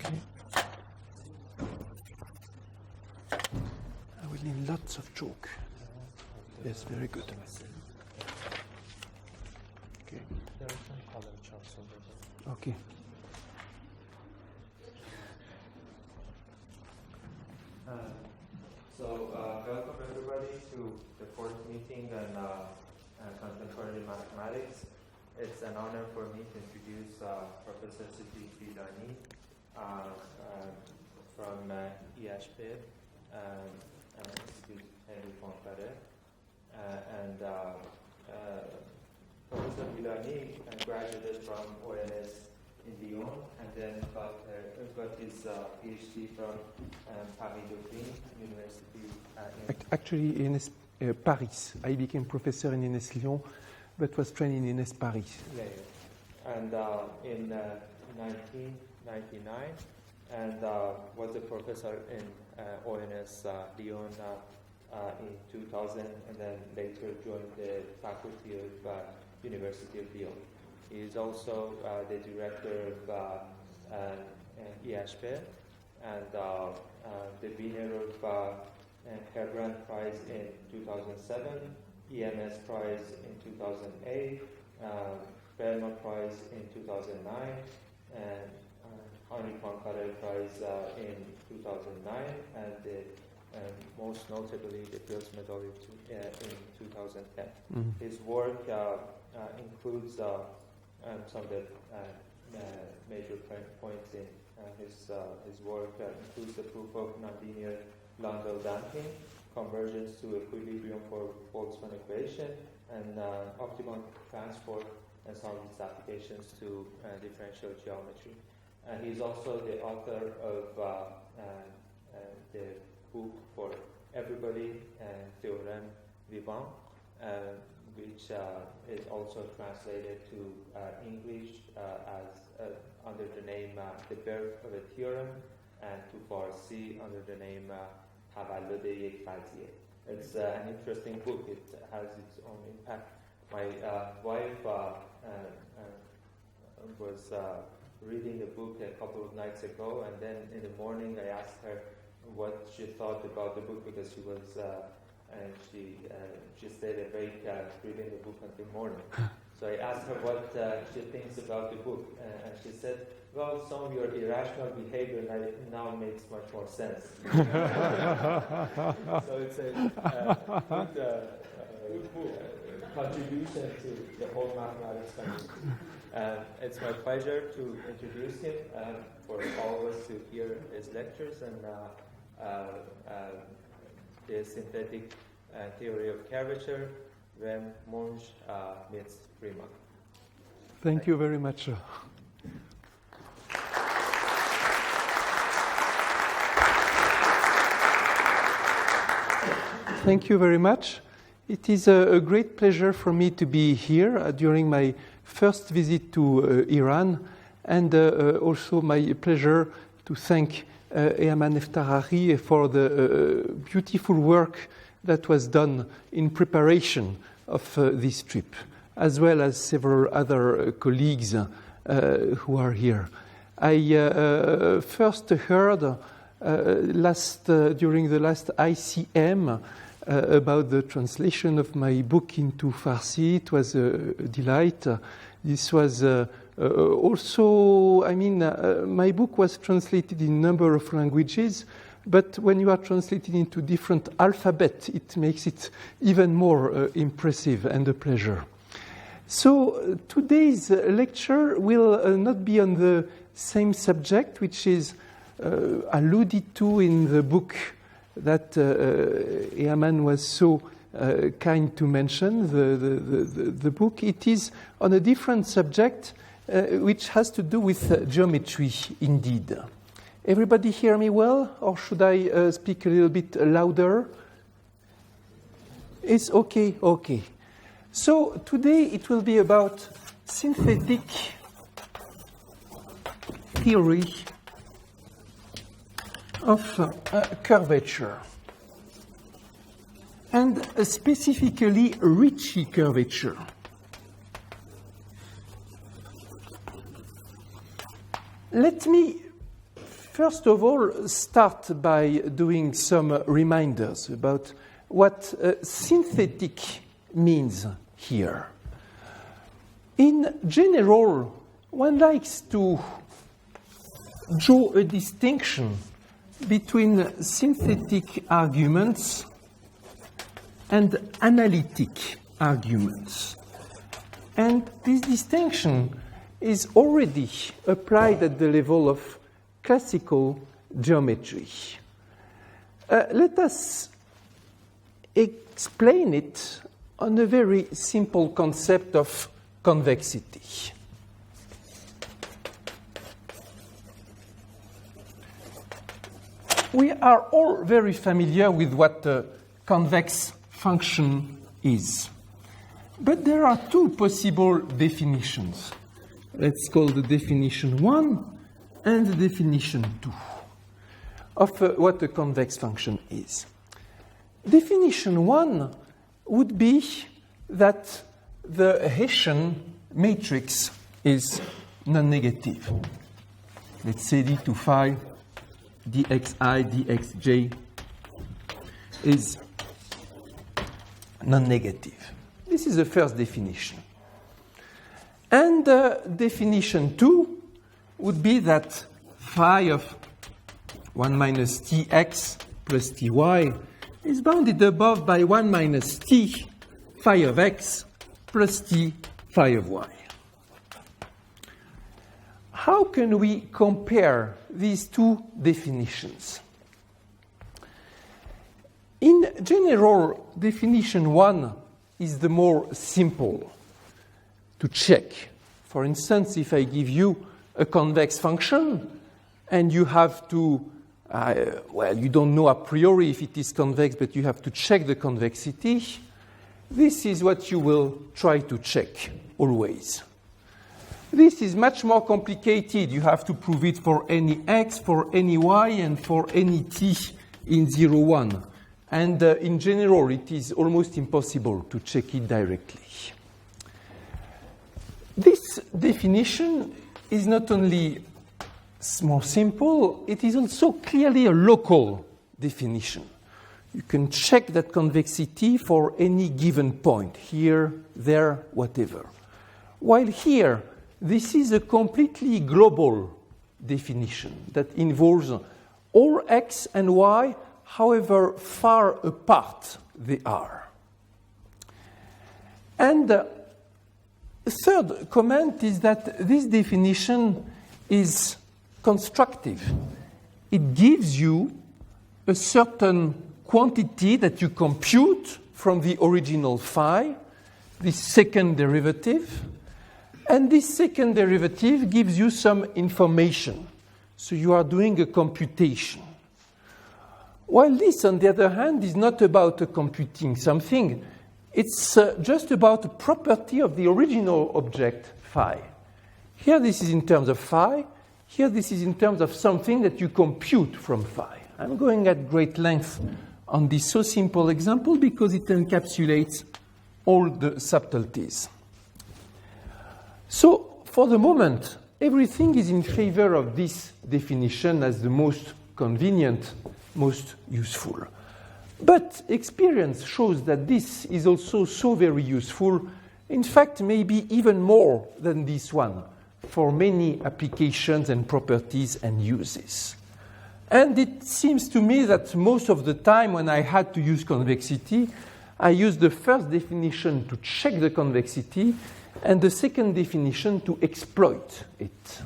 Okay. I will need lots of chalk. Yes, very good. Okay. There are some color charts over there. Okay. Welcome everybody to the fourth meeting on contemporary mathematics. It's an honor for me to introduce Professor Siddiq Bilani from IHP, Institut Henry Poincaré. Professor Bilani graduated from ONS in Lyon and then got his PhD from Paris Dauphine University. Actually, INS Paris. I became professor in INS Lyon, but was trained in INS Paris. Yeah. And in 1999, and was a professor in ONS Lyon in 2000, and then later joined the faculty of University of Lyon. He is also the director of IHP and the winner of Herbrand Prize in 2007, EMS Prize in 2008, Belmont Prize in 2009, and Henri Poincaré Prize in 2009, and most notably the Fields Medal in 2010. Mm-hmm. His work includes some of the major points in his work includes the proof of nonlinear Landau damping, convergence to equilibrium for Boltzmann equation, and optimal transport, and some of its applications to differential geometry. He's also the author of the book for everybody, Théorème Vivant, which is also translated to English as under the name The Birth of a Theorem, and to Farsi under the name Tavallud Yek Faziye. It's an interesting book. It has its own impact. My wife was reading the book a couple of nights ago, and then in the morning I asked her what she thought about the book, because she was and she stayed awake reading the book until morning. So I asked her what she thinks about the book, and she said, well, some of your irrational behavior now makes much more sense. So it's a good contribution to the whole mathematics community. It's my pleasure to introduce him for all of us to hear his lectures and the synthetic theory of curvature, when Monge meets Riemann. Thank you very much. Thank you very much. It is a great pleasure for me to be here during my first visit to Iran, and also my pleasure to thank Eaman Eftarari for the beautiful work that was done in preparation of this trip, as well as several other colleagues who are here. I first heard during the last ICM about the translation of my book into Farsi. It was a delight. This was also, my book was translated in a number of languages, but when you are translated into different alphabet, it makes it even more impressive and a pleasure. So today's lecture will not be on the same subject, which is alluded to in the book that Eaman was so kind to mention, the book. It is on a different subject, which has to do with geometry, indeed. Everybody hear me well, or should I speak a little bit louder? It's okay, okay. So today it will be about synthetic theory of curvature, and specifically Ricci curvature. Let me first of all start by doing some reminders about what synthetic means here. In general, one likes to draw a distinction between synthetic arguments and analytic arguments. And this distinction is already applied at the level of classical geometry. Let us explain it on a very simple concept of convexity. We are all very familiar with what a convex function is. But there are two possible definitions. Let's call the definition 1 and the definition 2 of what a convex function is. Definition 1 would be that the Hessian matrix is non-negative. Let's say d to phi dxi dxj is non-negative. This is the first definition. And definition 2 would be that phi of 1 minus tx plus ty is bounded above by 1 minus t phi of x plus t phi of y. How can we compare these two definitions? In general, definition 1 is the more simple to check. For instance, if I give you a convex function and you have to, you don't know a priori if it is convex, but you have to check the convexity, this is what you will try to check always. This is much more complicated. You have to prove it for any x, for any y, and for any t in 0, 1. And in general, it is almost impossible to check it directly. This definition is not only more simple, it is also clearly a local definition. You can check that convexity for any given point, here, there, whatever. While here, this is a completely global definition that involves all x and y, however far apart they are. And the third comment is that this definition is constructive. It gives you a certain quantity that you compute from the original phi, the second derivative, and this second derivative gives you some information. So you are doing a computation. While this, on the other hand, is not about computing something, it's just about a property of the original object, phi. Here this is in terms of phi. Here this is in terms of something that you compute from phi. I'm going at great length on this so simple example because it encapsulates all the subtleties. So, for the moment, everything is in favor of this definition as the most convenient, most useful. But experience shows that this is also so very useful, in fact, maybe even more than this one, for many applications and properties and uses. And it seems to me that most of the time when I had to use convexity, I used the first definition to check the convexity and the second definition to exploit it.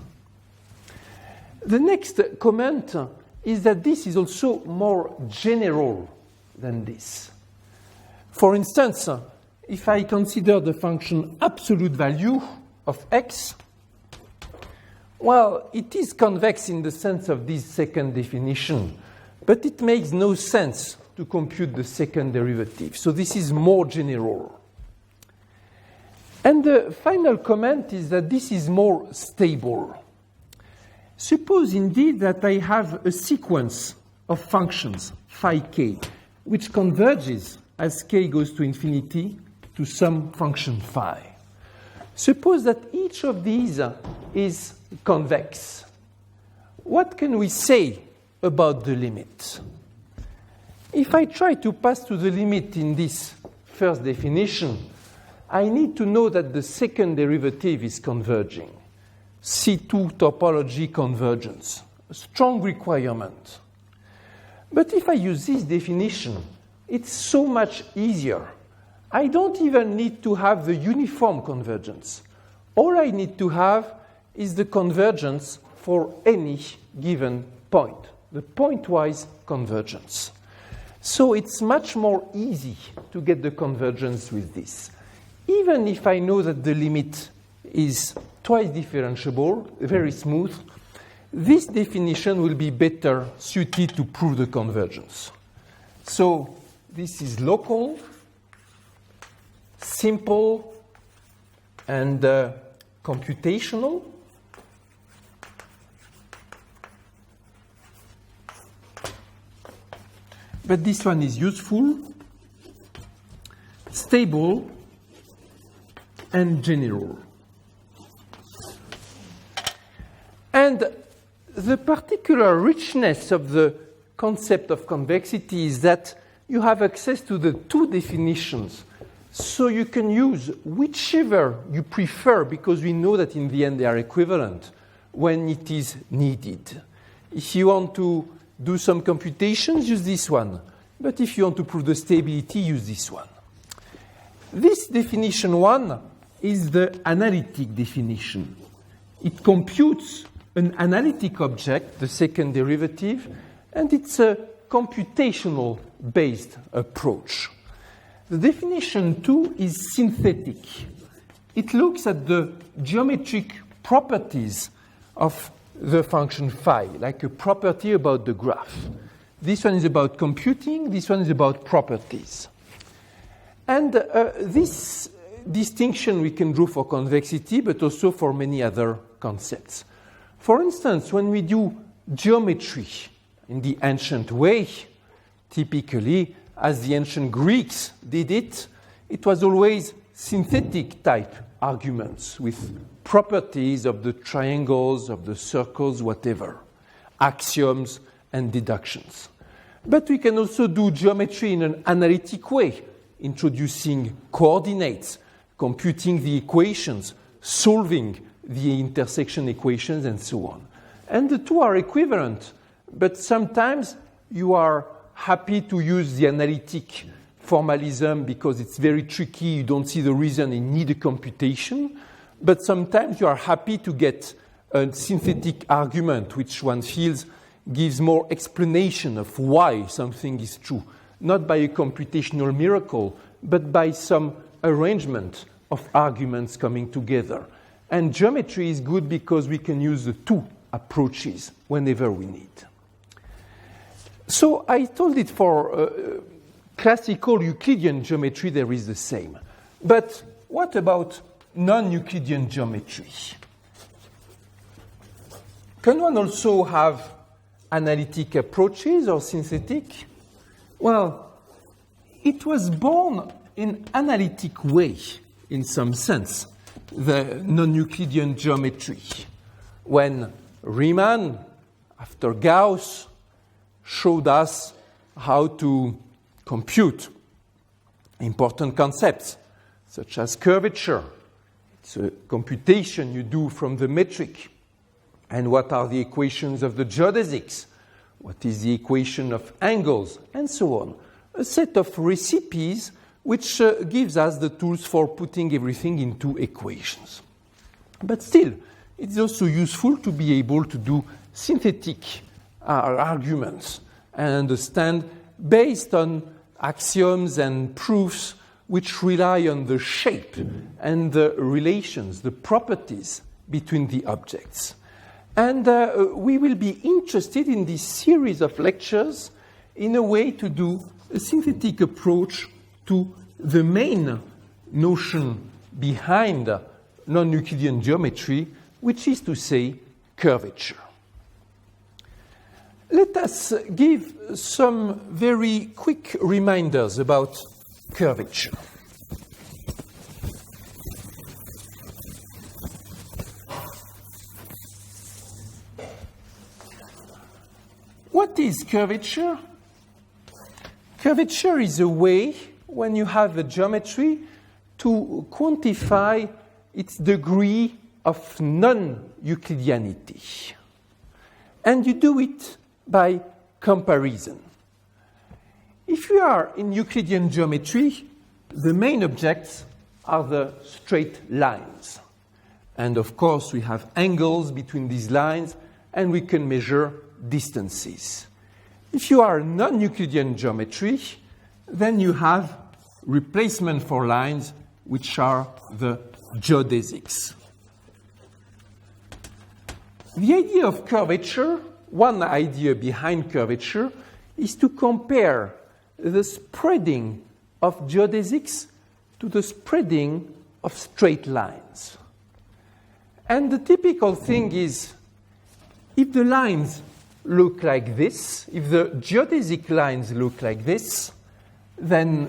The next comment is that this is also more general than this. For instance, if I consider the function absolute value of x, well, it is convex in the sense of this second definition, but it makes no sense to compute the second derivative. So this is more general. And the final comment is that this is more stable. Suppose indeed that I have a sequence of functions, phi k, which converges as k goes to infinity to some function phi. Suppose that each of these is convex. what can we say about the limit? If I try to pass to the limit in this first definition, I need to know that the second derivative is converging. C2 topology convergence, a strong requirement. But if I use this definition, it's so much easier. I don't even need to have the uniform convergence. All I need to have is the convergence for any given point, the pointwise convergence. So it's much more easy to get the convergence with this. Even if I know that the limit is twice differentiable, very smooth, this definition will be better suited to prove the convergence. So this is local, simple, and computational. But this one is useful, stable, and general. And the particular richness of the concept of convexity is that you have access to the two definitions. So you can use whichever you prefer, because we know that in the end they are equivalent when it is needed. If you want to do some computations, use this one. But if you want to prove the stability, use this one. This definition one is the analytic definition. It computes an analytic object, the second derivative, and it's a computational-based approach. The definition 2 is synthetic. It looks at the geometric properties of the function phi, like a property about the graph. This one is about computing, this one is about properties. And this distinction we can draw for convexity, but also for many other concepts. For instance, when we do geometry in the ancient way, typically, as the ancient Greeks did it, it was always synthetic type arguments with properties of the triangles, of the circles, whatever, axioms and deductions. But we can also do geometry in an analytic way, introducing coordinates, computing the equations, solving the intersection equations, and so on. And the two are equivalent, but sometimes you are happy to use the analytic formalism because it's very tricky, you don't see the reason, you need a computation. But sometimes you are happy to get a synthetic argument, which one feels gives more explanation of why something is true, not by a computational miracle, but by some arrangement of arguments coming together. And geometry is good because we can use the two approaches whenever we need. So I told it for classical Euclidean geometry, there is the same. But what about non-Euclidean geometry? Can one also have analytic approaches or synthetic? Well, it was born in analytic way, in some sense, the non-Euclidean geometry. When Riemann, after Gauss, showed us how to compute important concepts, such as curvature. It's a computation you do from the metric. And what are the equations of the geodesics? What is the equation of angles? And so on. A set of recipes which gives us the tools for putting everything into equations. But still, it's also useful to be able to do synthetic arguments and understand based on axioms and proofs which rely on the shape and the relations, the properties between the objects. And we will be interested in this series of lectures in a way to do a synthetic approach to the main notion behind non-Euclidean geometry, which is to say curvature. Let us give some very quick reminders about curvature. what is curvature? Curvature is a way, when you have a geometry, to quantify its degree of non-Euclideanity. And you do it by comparison. If you are in Euclidean geometry, the main objects are the straight lines. And of course, we have angles between these lines, and we can measure distances. If you are non-Euclidean geometry, then you have replacement for lines, which are the geodesics. The idea of curvature, one idea behind curvature, is to compare the spreading of geodesics to the spreading of straight lines. And the typical thing is, if the lines look like this, if the geodesic lines look like this, then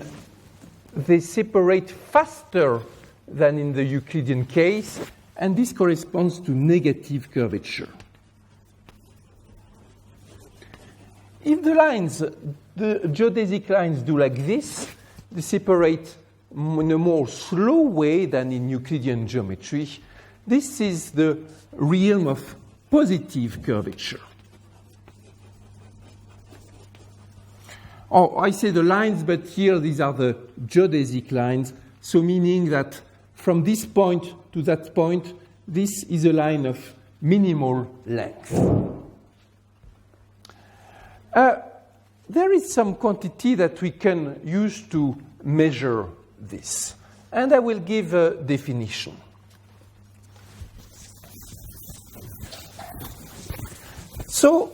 they separate faster than in the Euclidean case, and this corresponds to negative curvature. If the lines, the geodesic lines do like this, they separate in a more slow way than in Euclidean geometry. This is the realm of positive curvature. Oh, I say the lines, but here these are the geodesic lines, so meaning that from this point to that point, this is a line of minimal length. There is some quantity that we can use to measure this, and I will give a definition. So,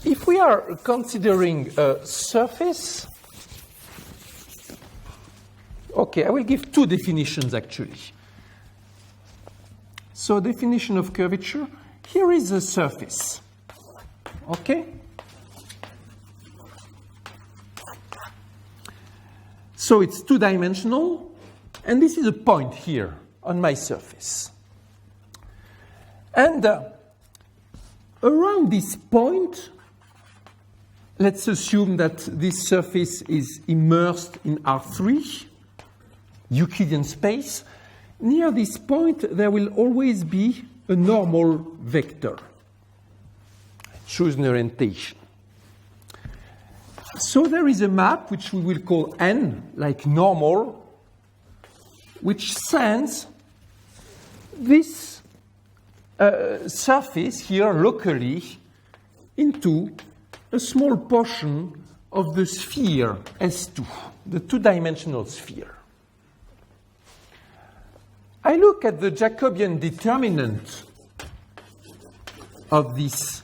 if we are considering a surface, okay, I will give two definitions actually. So, definition of curvature, here is a surface, okay? So, it's two-dimensional, and this is a point here on my surface. And around this point, let's assume that this surface is immersed in R3, Euclidean space. Near this point, there will always be a normal vector. Choose an orientation. So there is a map, which we will call N, like normal, which sends this surface here locally into a small portion of the sphere S2, the two-dimensional sphere. I look at the Jacobian determinant of this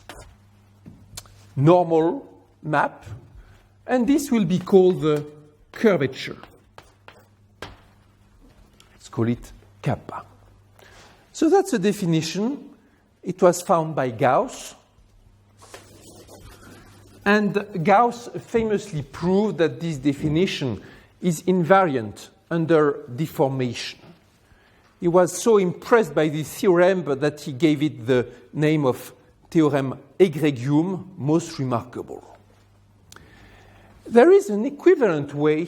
normal map, and this will be called the curvature. Let's call it kappa. So that's a definition. It was found by Gauss. And Gauss famously proved that this definition is invariant under deformation. He was so impressed by this theorem that he gave it the name of theorem egregium, most remarkable. There is an equivalent way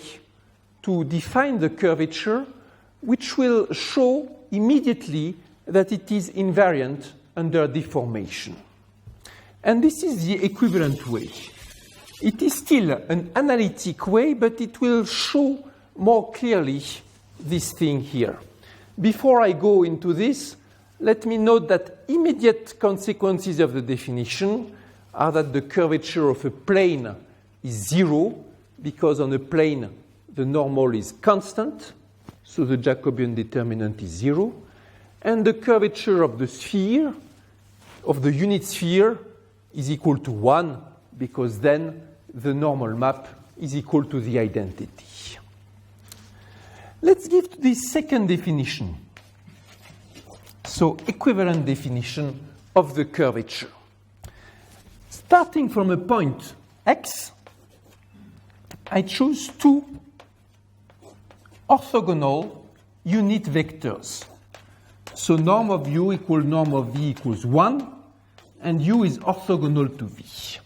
to define the curvature which will show immediately that it is invariant under deformation. And this is the equivalent way. It is still an analytic way, but it will show more clearly this thing here. Before I go into this, let me note that immediate consequences of the definition are that the curvature of a plane is zero, because on a plane the normal is constant, so the Jacobian determinant is zero, and the curvature of the sphere, of the unit sphere, is equal to 1, because then the normal map is equal to the identity. Let's give this second definition. So, equivalent definition of the curvature. Starting from a point x, I choose two orthogonal unit vectors. So norm of u equals norm of v equals 1, and U is orthogonal to V.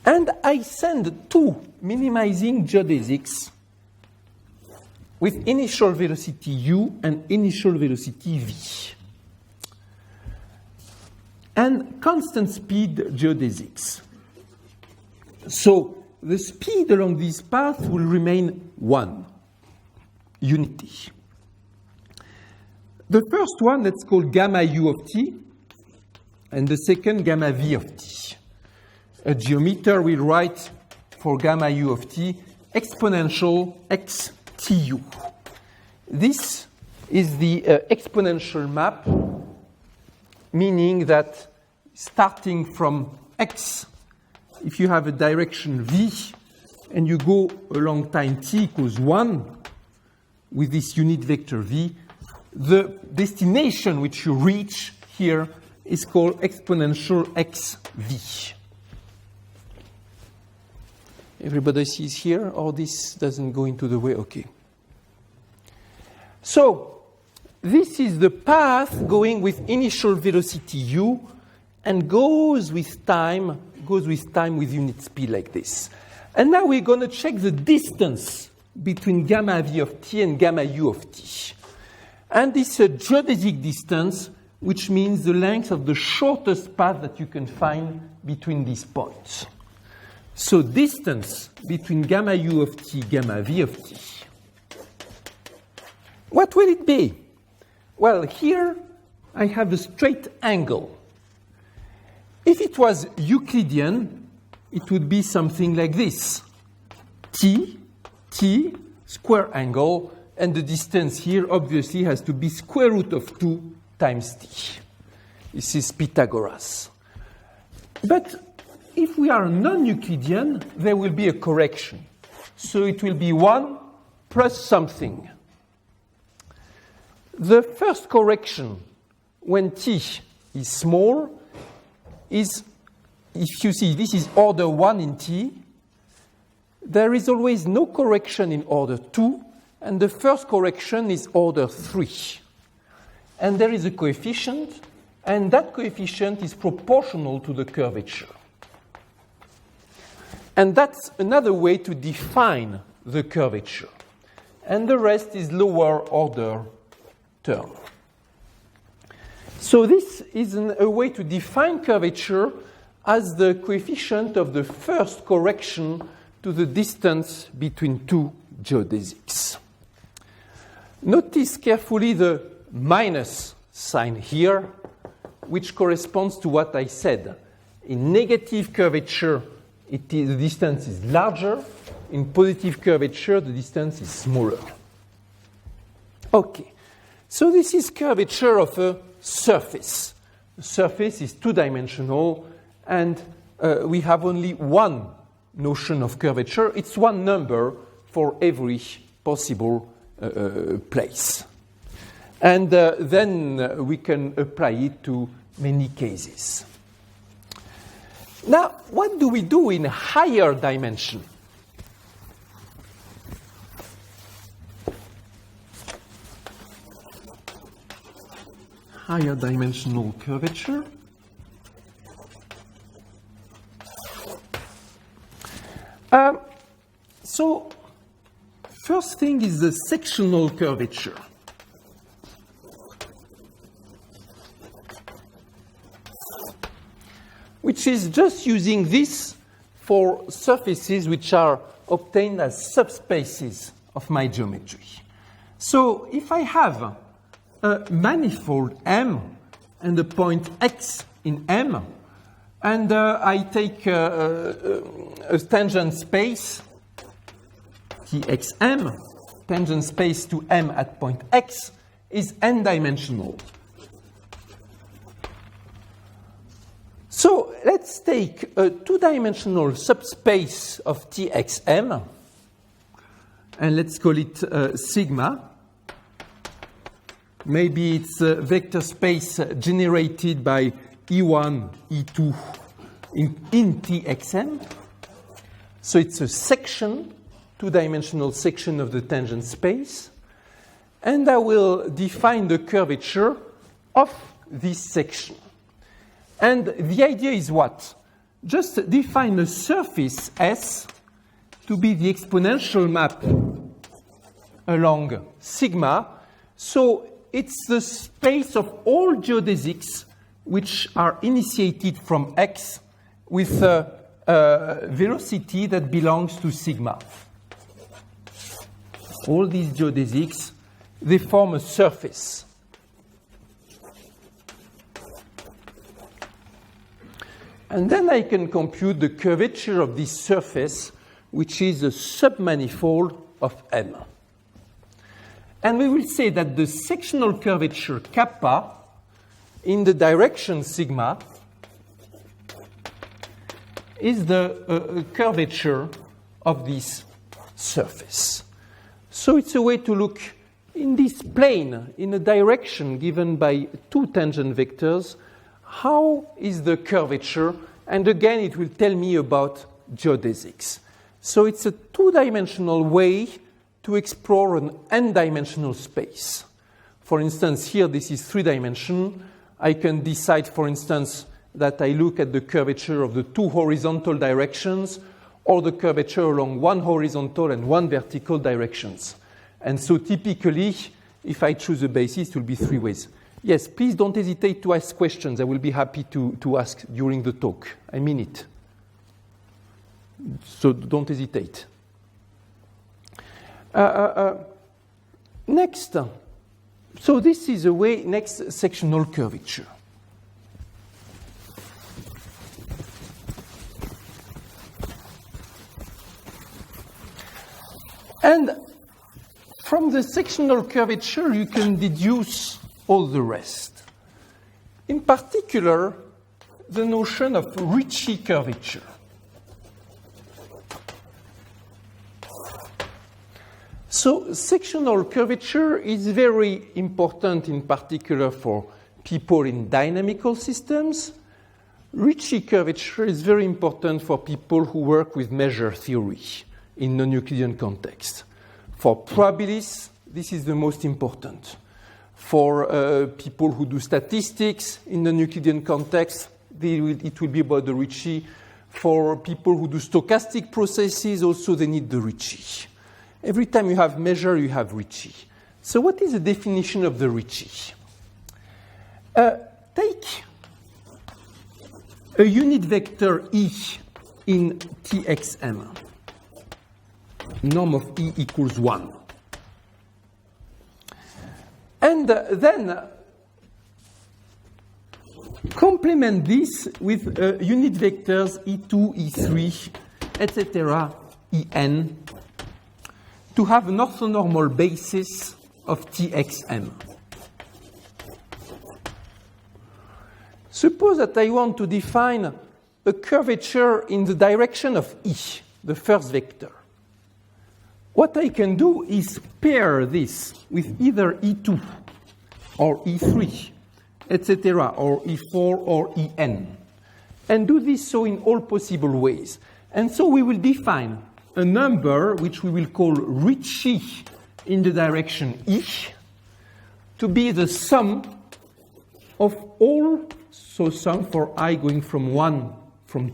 And I send two minimizing geodesics with initial velocity U and initial velocity V, and constant speed geodesics. So the speed along this path will remain 1, unity. The first one, let's call gamma U of t, and the second gamma V of t. A geometer will write for gamma U of t exponential x tu. This is the exponential map, meaning that starting from x, if you have a direction v and you go along time t equals 1 with this unit vector v, the destination which you reach here is called exponential xv. Everybody sees here, or this doesn't go into the way? Okay. So, this is the path going with initial velocity u and goes with time with unit speed like this. And now we're going to check the distance between gamma v of t and gamma u of t. And this is a geodesic distance, which means the length of the shortest path that you can find between these points. So distance between gamma u of t, gamma v of t. What will it be? Well, here I have a straight angle. If it was Euclidean, it would be something like this. T, square angle, and the distance here obviously has to be square root of 2 times t. This is Pythagoras. But if we are non-Euclidean, there will be a correction. So it will be 1 plus something. The first correction when t is small is, if you see, this is order 1 in t. There is always no correction in order 2, and the first correction is order 3. And there is a coefficient, and that coefficient is proportional to the curvature. And that's another way to define the curvature. And the rest is lower order term. So this is a way to define curvature as the coefficient of the first correction to the distance between two geodesics. Notice carefully the minus sign here, which corresponds to what I said. In negative curvature, the distance is larger. In positive curvature, the distance is smaller. Okay, so this is curvature of a surface. The surface is two-dimensional, and we have only one notion of curvature. It's one number for every possible place. And then we can apply it to many cases. Now, what do we do in higher dimension? Higher dimensional curvature. So, first thing is the sectional curvature. Which is just using this for surfaces which are obtained as subspaces of my geometry. So if I have a manifold M and a point X in M, and I take a tangent space, Txm, tangent space to M at point X is n-dimensional. So let's take a two-dimensional subspace of Txm, and let's call it sigma. Maybe it's a vector space generated by E1, E2 in Txm. So it's a section, two-dimensional section of the tangent space. And I will define the curvature of this section. And the idea is what? Just define a surface S to be the exponential map along sigma. So it's the space of all geodesics which are initiated from X with a velocity that belongs to sigma. All these geodesics, they form a surface. And then I can compute the curvature of this surface, which is a submanifold of M. And we will say that the sectional curvature kappa in the direction sigma is the curvature of this surface. So it's a way to look in this plane, in a direction given by two tangent vectors, how is the curvature? And again, it will tell me about geodesics. So it's a two-dimensional way to explore an n-dimensional space. For instance, here this is three-dimension. I can decide, for instance, that I look at the curvature of the two horizontal directions or the curvature along one horizontal and one vertical directions. And so typically, if I choose a basis, it will be three ways. Yes, please don't hesitate to ask questions. I will be happy to ask during the talk. I mean it. So don't hesitate. Next. So this is a way, next sectional curvature. And from the sectional curvature, you can deduce all the rest. In particular, the notion of Ricci curvature. So sectional curvature is very important, in particular for people in dynamical systems. Ricci curvature is very important for people who work with measure theory in non-Euclidean context. For probabilists, this is the most important. For people who do statistics in the Euclidean context, it will be about the Ricci. For people who do stochastic processes, also they need the Ricci. Every time you have measure, you have Ricci. So what is the definition of the Ricci? Take a unit vector E in Txm. Norm of E equals 1. And then complement this with unit vectors E2, E3, etc., En, to have an orthonormal basis of Txm. Suppose that I want to define a curvature in the direction of E, the first vector. What I can do is pair this with either E2 or E3, etc., or E4 or En, and do this so in all possible ways. And so we will define a number which we will call Ricci in the direction E to be the sum of all, so sum for I going from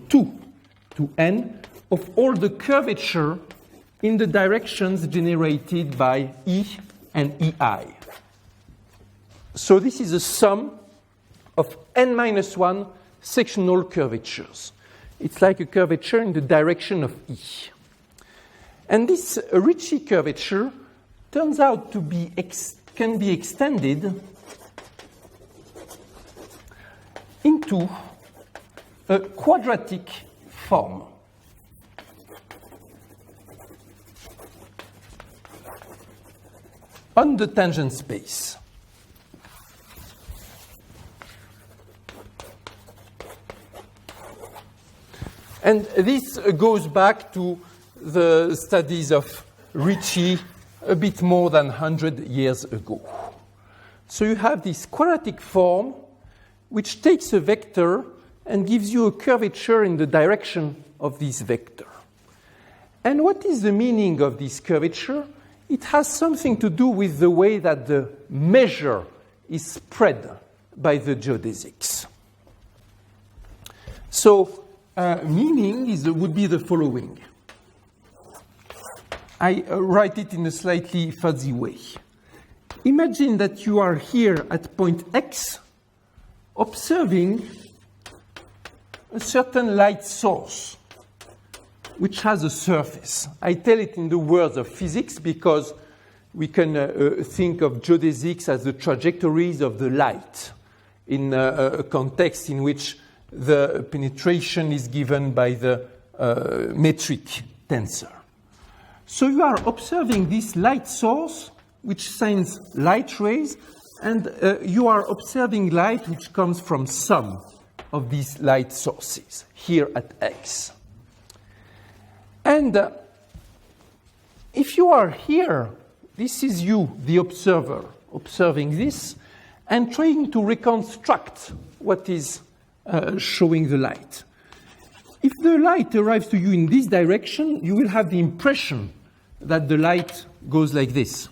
2 to N, of all the curvature in the directions generated by E and EI. So this is a sum of n-1 sectional curvatures. It's like a curvature in the direction of E. And this Ricci curvature turns out to be can be extended into a quadratic form. On the tangent space. And this goes back to the studies of Ricci a bit more than 100 years ago. So you have this quadratic form which takes a vector and gives you a curvature in the direction of this vector. And what is the meaning of this curvature? It has something to do with the way that the measure is spread by the geodesics. So meaning would be the following. I write it in a slightly fuzzy way. Imagine that you are here at point X observing a certain light source which has a surface. I tell it in the words of physics because we can think of geodesics as the trajectories of the light in a context in which the penetration is given by the metric tensor. So you are observing this light source which sends light rays, and you are observing light which comes from some of these light sources here at X. And if you are here, this is you, the observer, observing this and trying to reconstruct what is showing the light. If the light arrives to you in this direction, you will have the impression that the light goes like this.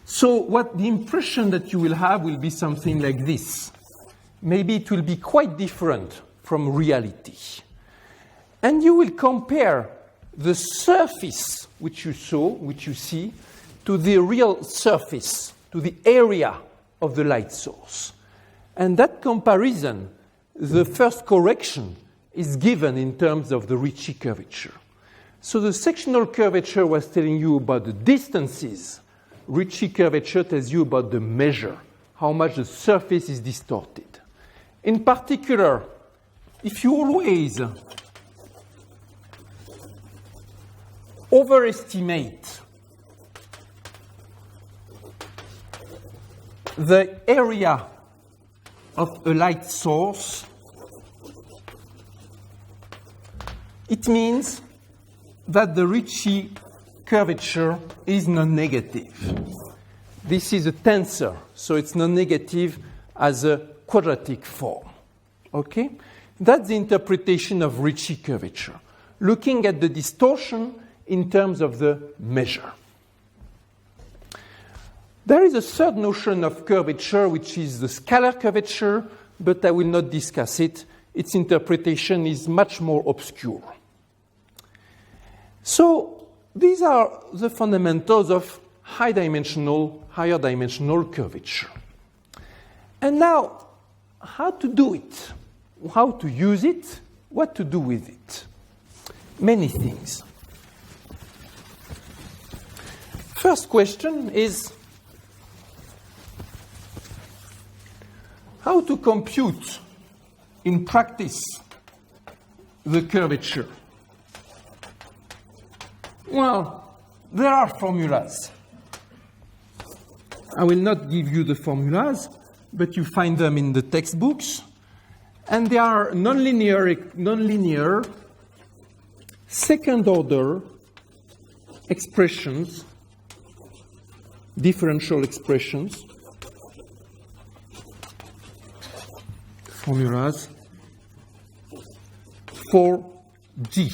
So what the impression that you will have will be something like this. Maybe it will be quite different from reality. And you will compare the surface which you see, to the real surface, to the area of the light source. And that comparison, the first correction, is given in terms of the Ricci curvature. So the sectional curvature was telling you about the distances. Ricci curvature tells you about the measure, how much the surface is distorted. In particular, if you always overestimate the area of a light source, it means that the Ricci curvature is non-negative. This is a tensor, so it's non-negative as a quadratic form. Okay? That's the interpretation of Ricci curvature, looking at the distortion in terms of the measure. There is a third notion of curvature, which is the scalar curvature, but I will not discuss it. Its interpretation is much more obscure. So these are the fundamentals of higher dimensional curvature. And now, how to do it? How to use it? What to do with it? Many things. First question is how to compute in practice the curvature. Well, there are formulas. I will not give you the formulas, but you find them in the textbooks. And they are nonlinear second-order expressions, differential expressions, formulas for G,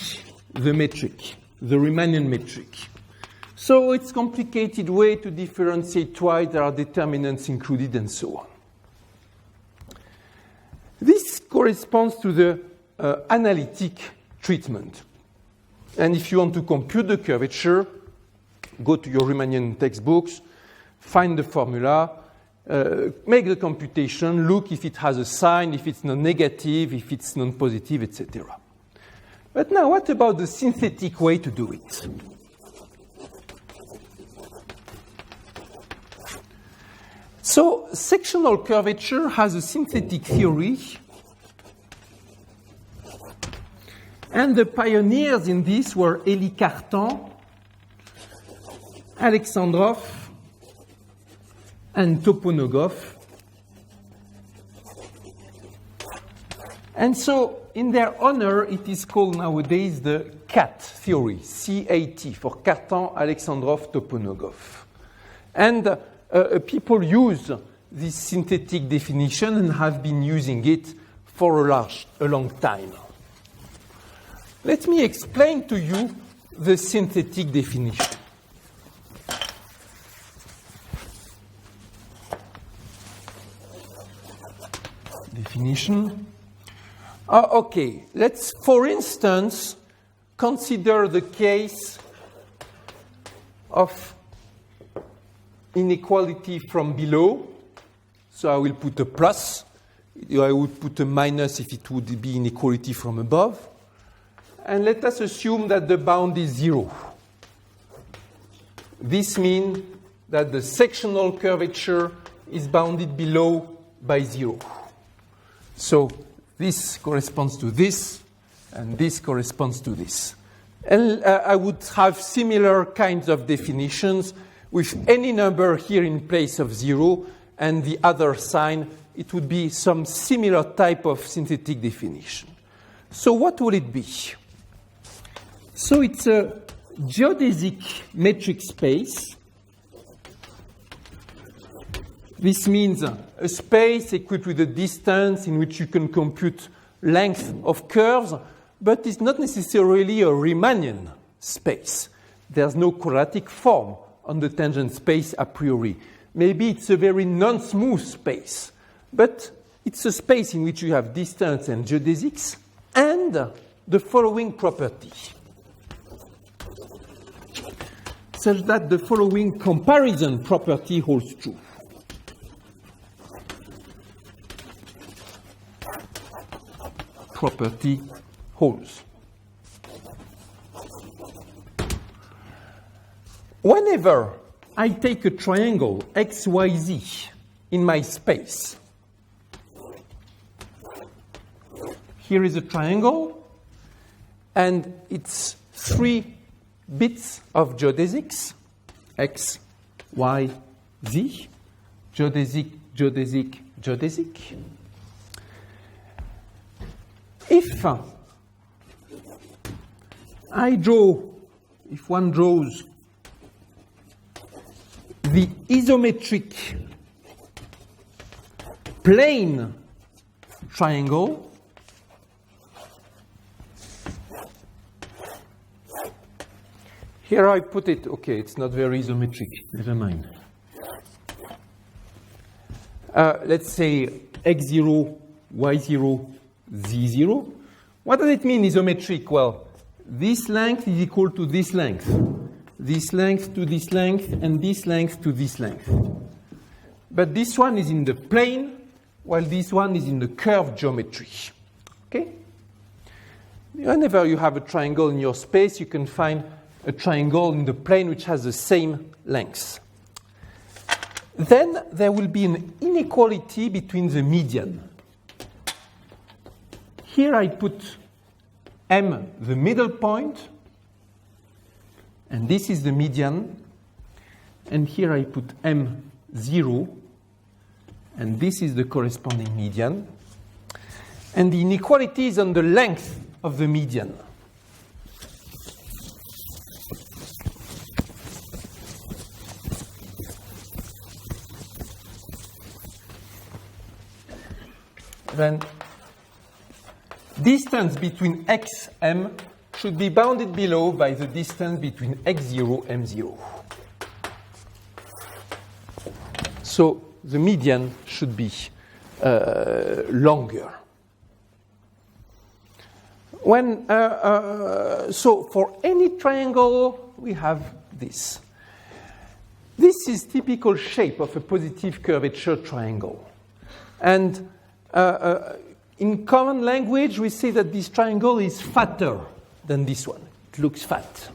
the metric, the Riemannian metric. So it's a complicated way to differentiate twice. There are determinants included and so on. This corresponds to the analytic treatment. And if you want to compute the curvature, go to your Riemannian textbooks, find the formula, make the computation, look if it has a sign, if it's non-negative, if it's non-positive, etc. But now, what about the synthetic way to do it? So, sectional curvature has a synthetic theory, and the pioneers in this were Élie Cartan, Alexandrov, and Toponogov. And so, in their honor, it is called nowadays the CAT theory, C-A-T, for Cartan, Alexandrov, Toponogov. And people use this synthetic definition and have been using it for a long time. Let me explain to you the synthetic definition. definition. Okay, let's, for instance, consider the case of inequality from below. So I will put a plus. I would put a minus if it would be inequality from above. And let us assume that the bound is 0. This means that the sectional curvature is bounded below by 0. So this corresponds to this, and this corresponds to this. And I would have similar kinds of definitions with any number here in place of 0, and the other sign, it would be some similar type of synthetic definition. So what will it be? So it's a geodesic metric space. This means a space equipped with a distance in which you can compute length of curves, but it's not necessarily a Riemannian space. There's no quadratic form on the tangent space a priori. Maybe it's a very non-smooth space, but it's a space in which you have distance and geodesics and the following property, such that the following comparison property holds true. Property holds. Whenever I take a triangle XYZ in my space, here is a triangle, and it's 3 bits of geodesics, X, Y, Z, geodesic, geodesic, geodesic. If if one draws the isometric plane triangle, here I put it, okay, it's not very isometric, never mind. Let's say x0, y0, z0. What does it mean, isometric? Well, this length is equal to this length to this length, and this length to this length. But this one is in the plane, while this one is in the curved geometry. Okay? Whenever you have a triangle in your space, you can find a triangle in the plane which has the same length. Then there will be an inequality between the median. Here I put M, the middle point, and this is the median. And here I put M0, and this is the corresponding median. And the inequality is on the length of the median. Then distance between x, m should be bounded below by the distance between x0, m0. So the median should be longer. So for any triangle, we have this. This is typical shape of a positive curvature triangle. And in common language, we say that this triangle is fatter than this one. It looks fat.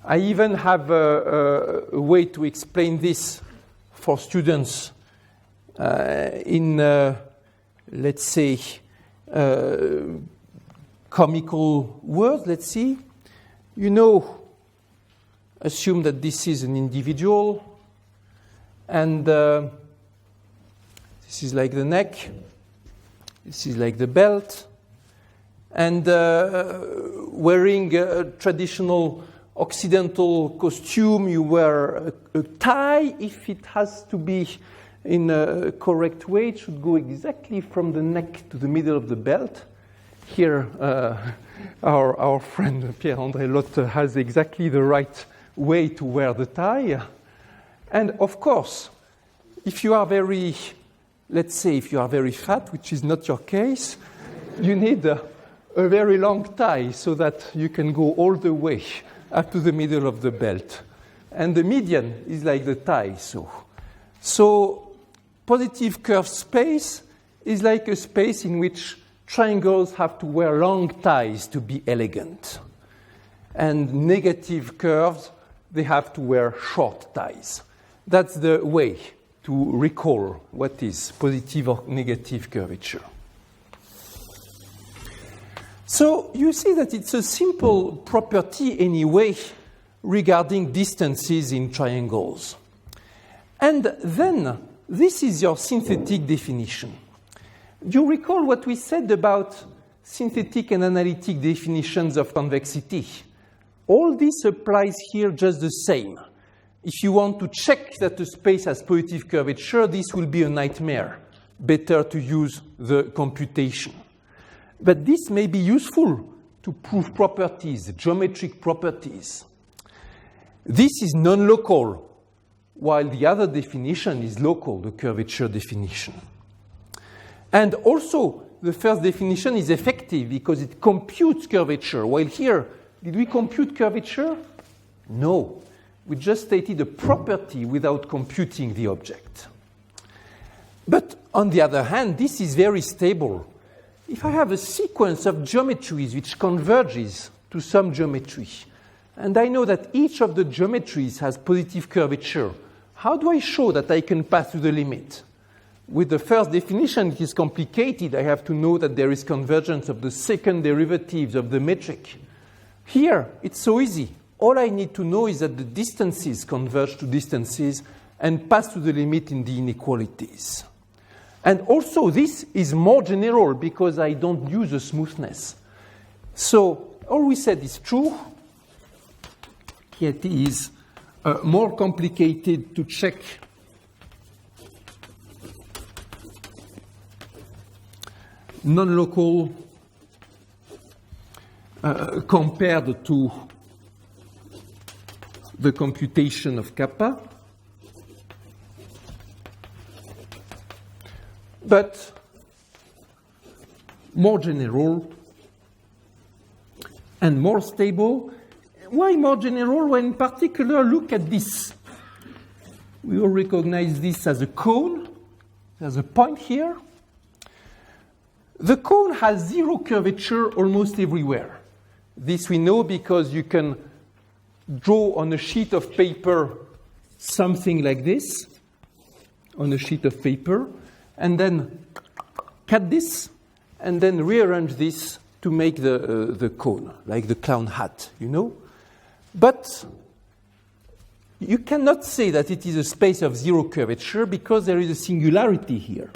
I even have a way to explain this for students in, let's say, comical words. Let's see. You know, assume that this is an individual, and this is like the neck. This is like the belt. And wearing a traditional Occidental costume, you wear a tie. If it has to be in a correct way, it should go exactly from the neck to the middle of the belt. Here, our friend Pierre-André Lotte has exactly the right way to wear the tie. And of course, if you are very let's say if you are very fat, which is not your case, you need a very long tie so that you can go all the way up to the middle of the belt. And the median is like the tie, So positive curved space is like a space in which triangles have to wear long ties to be elegant. And negative curves, they have to wear short ties. That's the way to recall what is positive or negative curvature. So you see that it's a simple property anyway regarding distances in triangles. And then this is your synthetic definition. Do you recall what we said about synthetic and analytic definitions of convexity? All this applies here just the same. If you want to check that a space has positive curvature, this will be a nightmare. Better to use the computation. But this may be useful to prove properties, geometric properties. This is non-local, while the other definition is local, the curvature definition. And also, the first definition is effective because it computes curvature, while here, did we compute curvature? No. We just stated a property without computing the object. But on the other hand, this is very stable. If I have a sequence of geometries which converges to some geometry, and I know that each of the geometries has positive curvature, how do I show that I can pass to the limit? With the first definition, it is complicated. I have to know that there is convergence of the second derivatives of the metric. Here, it's so easy. All I need to know is that the distances converge to distances and pass to the limit in the inequalities. And also, this is more general because I don't use a smoothness. So, all we said is true. It is more complicated to check non-local compared to the computation of kappa. But more general and more stable. Why more general? Well, in particular, look at this. We all recognize this as a cone. There's a point here. The cone has zero curvature almost everywhere. This we know because you can draw on a sheet of paper something like this, on a sheet of paper, and then cut this, and then rearrange this to make the cone, like the clown hat, you know? But you cannot say that it is a space of zero curvature because there is a singularity here.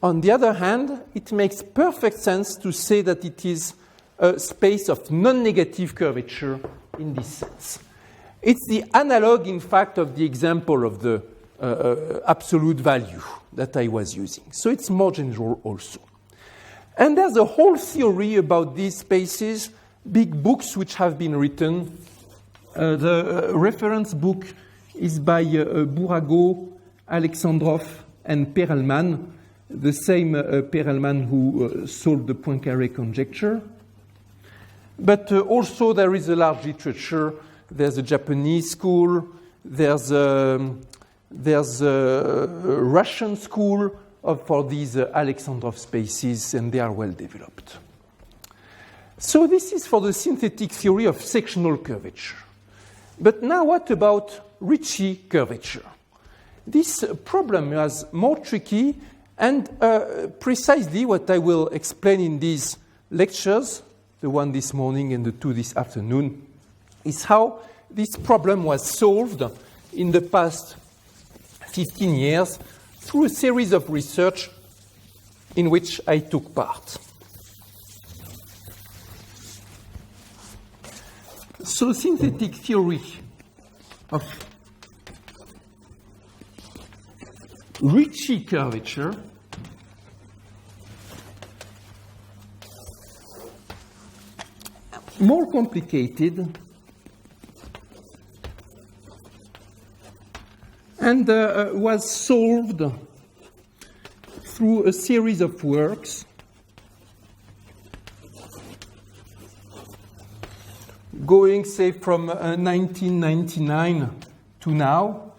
On the other hand, it makes perfect sense to say that it is a space of non-negative curvature in this sense. It's the analog, in fact, of the example of the absolute value that I was using. So it's more general also. And there's a whole theory about these spaces, big books which have been written. The reference book is by Bourago, Alexandrov, and Perelman, the same Perelman who solved the Poincaré conjecture. But also there is a large literature. There's a Japanese school. There's a Russian school for these Alexandrov spaces, and they are well developed. So this is for the synthetic theory of sectional curvature. But now what about Ricci curvature? This problem is more tricky, and precisely what I will explain in these lectures, the one this morning and the two this afternoon, is how this problem was solved in the past 15 years through a series of research in which I took part. So synthetic theory of Ricci curvature more complicated and was solved through a series of works going, say, from 1999 to now,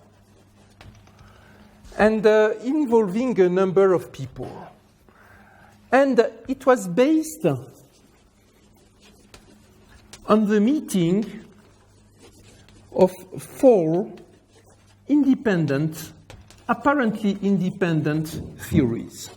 and involving a number of people. And it was based on the meeting of 4 apparently independent theories.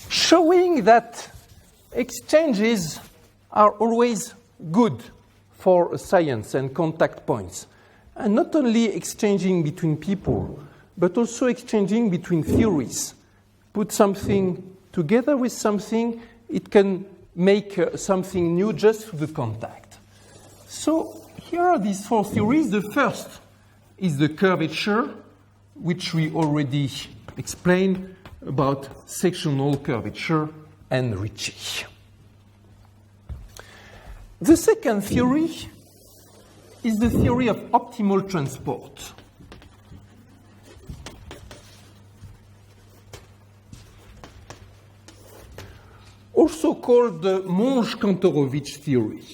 Showing that exchanges are always good for science and contact points. And not only exchanging between people, but also exchanging between theories. Put something together with something, it can make something new just through the contact. So here are these 4 theories. The first is the curvature, which we already explained about sectional curvature and Ricci. The second theory is the theory of optimal transport. Also called the Monge-Kantorowicz theory.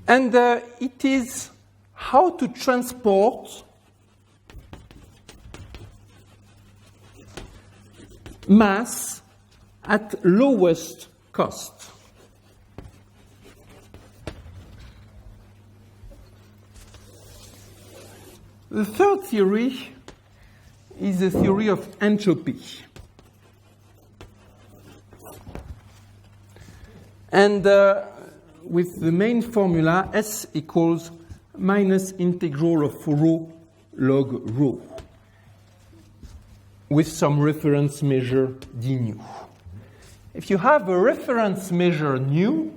And it is how to transport mass at lowest cost. The third theory is the theory of entropy. And with the main formula, S equals minus integral of rho log rho, with some reference measure d nu. If you have a reference measure nu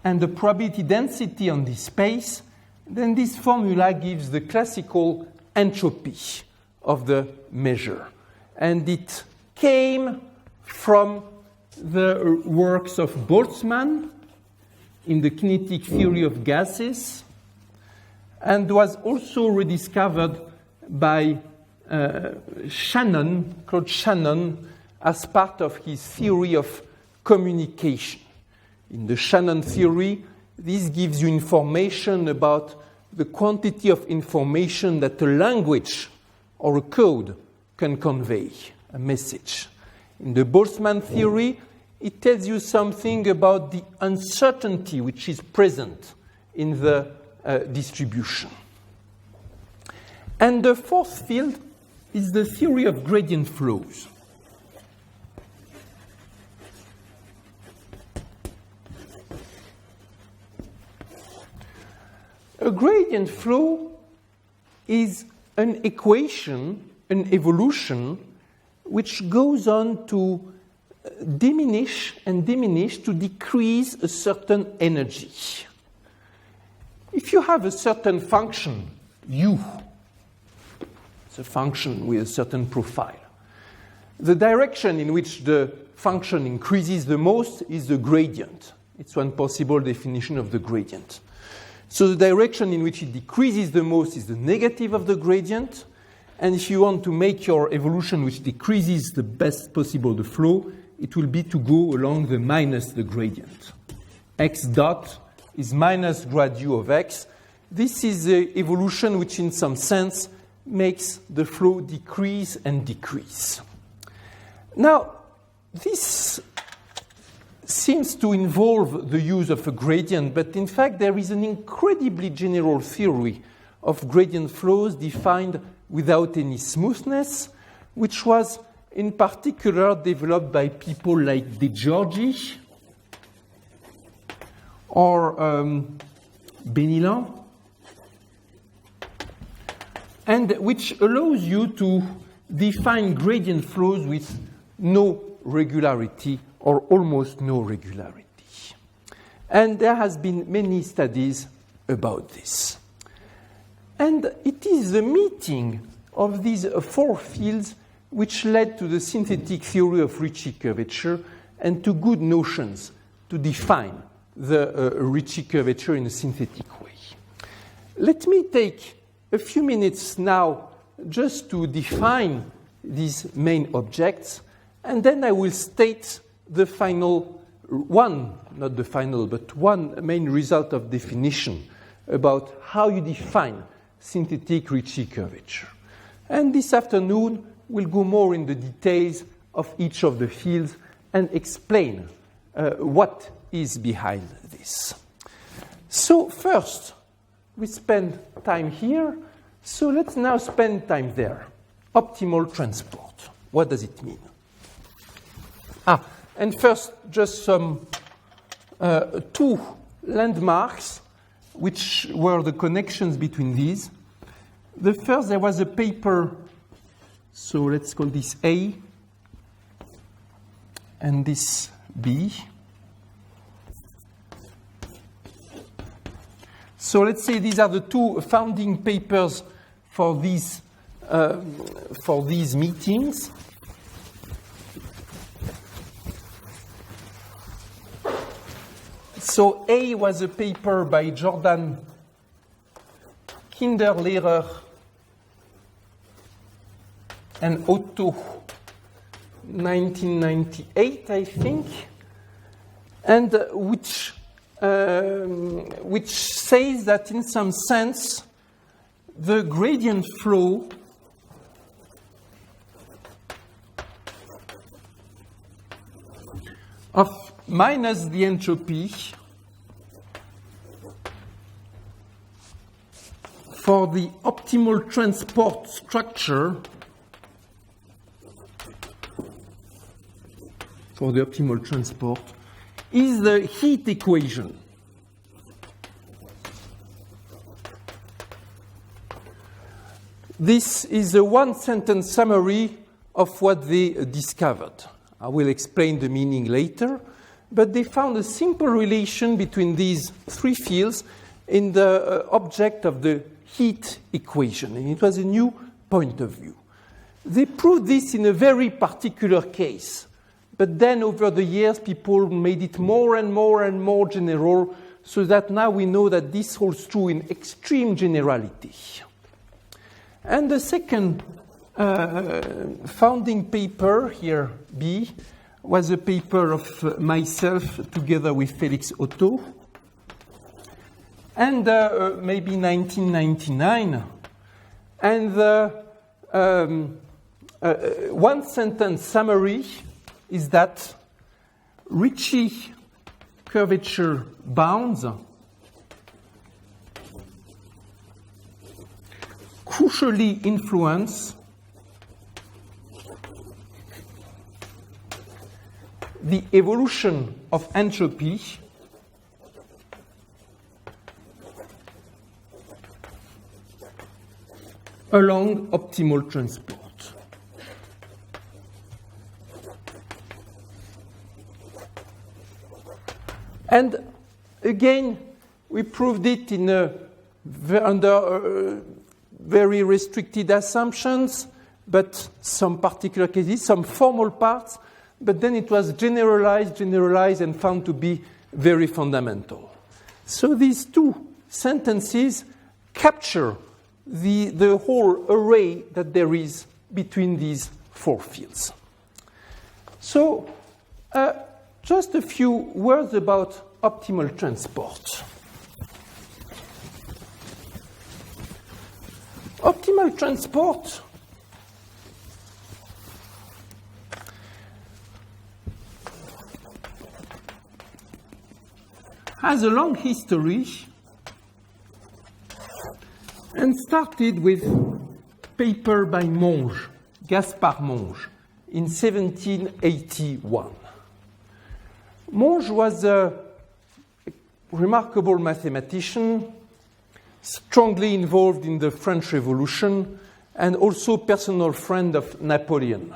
and the probability density on this space, then this formula gives the classical entropy of the measure. And it came from the works of Boltzmann in the kinetic theory of gases, and was also rediscovered by Claude Shannon, as part of his theory of communication. In the Shannon theory, this gives you information about the quantity of information that a language or a code can convey, a message. In the Boltzmann theory, it tells you something about the uncertainty which is present in the distribution. And the fourth field is the theory of gradient flows. A gradient flow is an equation, an evolution, which goes on to diminish and diminish to decrease a certain energy. If you have a certain function, u, it's a function with a certain profile, the direction in which the function increases the most is the gradient. It's one possible definition of the gradient. So the direction in which it decreases the most is the negative of the gradient. And if you want to make your evolution which decreases the best possible the flow, it will be to go along the minus the gradient. X dot is minus grad u of x. This is the evolution which in some sense makes the flow decrease and decrease. Now, this seems to involve the use of a gradient, but in fact there is an incredibly general theory of gradient flows defined without any smoothness, which was in particular developed by people like De Giorgi or Benillan, and which allows you to define gradient flows with no regularity or almost no regularity. And there has been many studies about this. And it is the meeting of these four fields which led to the synthetic theory of Ricci curvature and to good notions to define the Ricci curvature in a synthetic way. Let me take a few minutes now just to define these main objects, and then I will state the final one, not the final, but one main result of definition about how you define synthetic Ricci curvature. And this afternoon, we'll go more in the details of each of the fields and explain what is behind this. So first, we spend time here, so let's now spend time there. Optimal transport. What does it mean? And first, just some two landmarks, which were the connections between these. The first, there was a paper, so let's call this A, and this B. So let's say these are the two founding papers for these meetings. So A was a paper by Jordan Kinderlehrer and Otto, 1998, I think, and which says that in some sense the gradient flow of minus the entropy for the optimal transport structure is the heat equation. This is a one-sentence summary of what they discovered. I will explain the meaning later, but they found a simple relation between these three fields in the object of the heat equation, and it was a new point of view. They proved this in a very particular case, but then over the years people made it more and more and more general, so that now we know that this holds true in extreme generality. And the second founding paper, here B, was a paper of myself together with Felix Otto, and maybe 1999. And the one-sentence summary is that Ricci curvature bounds crucially influence the evolution of entropy along optimal transport. And again, we proved it in under very restricted assumptions, but some particular cases, some formal parts, but then it was generalized, and found to be very fundamental. So these two sentences capture the whole array that there is between these four fields. So just a few words about optimal transport. Optimal transport has a long history and started with paper by Monge, Gaspard Monge, in 1781. Monge was a remarkable mathematician, strongly involved in the French Revolution, and also personal friend of Napoleon.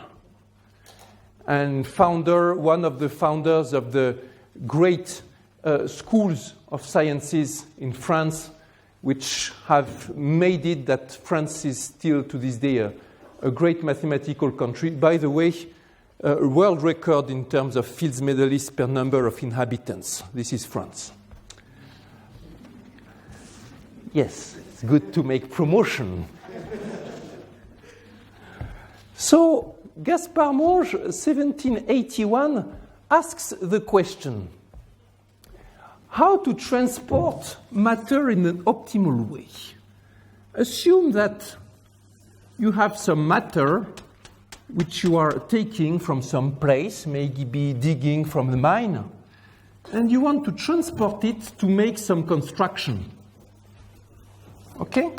and one of the founders of the great schools of sciences in France, which have made it that France is still to this day a great mathematical country. By the way, a world record in terms of Fields medalists per number of inhabitants. This is France. Yes, it's good to make promotion. So, Gaspard Monge, 1781, asks the question, how to transport matter in an optimal way? Assume that you have some matter which you are taking from some place, maybe digging from the mine, and you want to transport it to make some construction. Okay?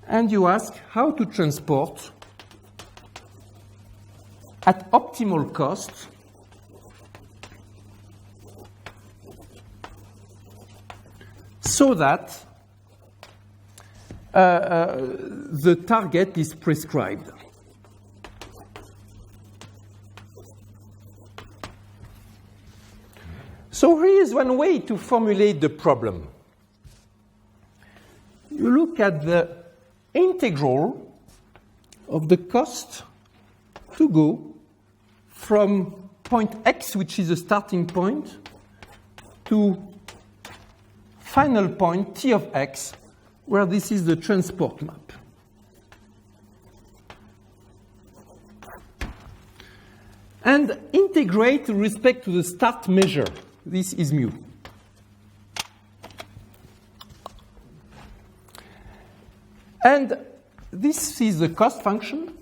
And you ask how to transport at optimal cost so that the target is prescribed. So here is one way to formulate the problem. You look at the integral of the cost to go from point X, which is a starting point, to final point T of X, where this is the transport map. And integrate with respect to the start measure. This is mu. And this is the cost function,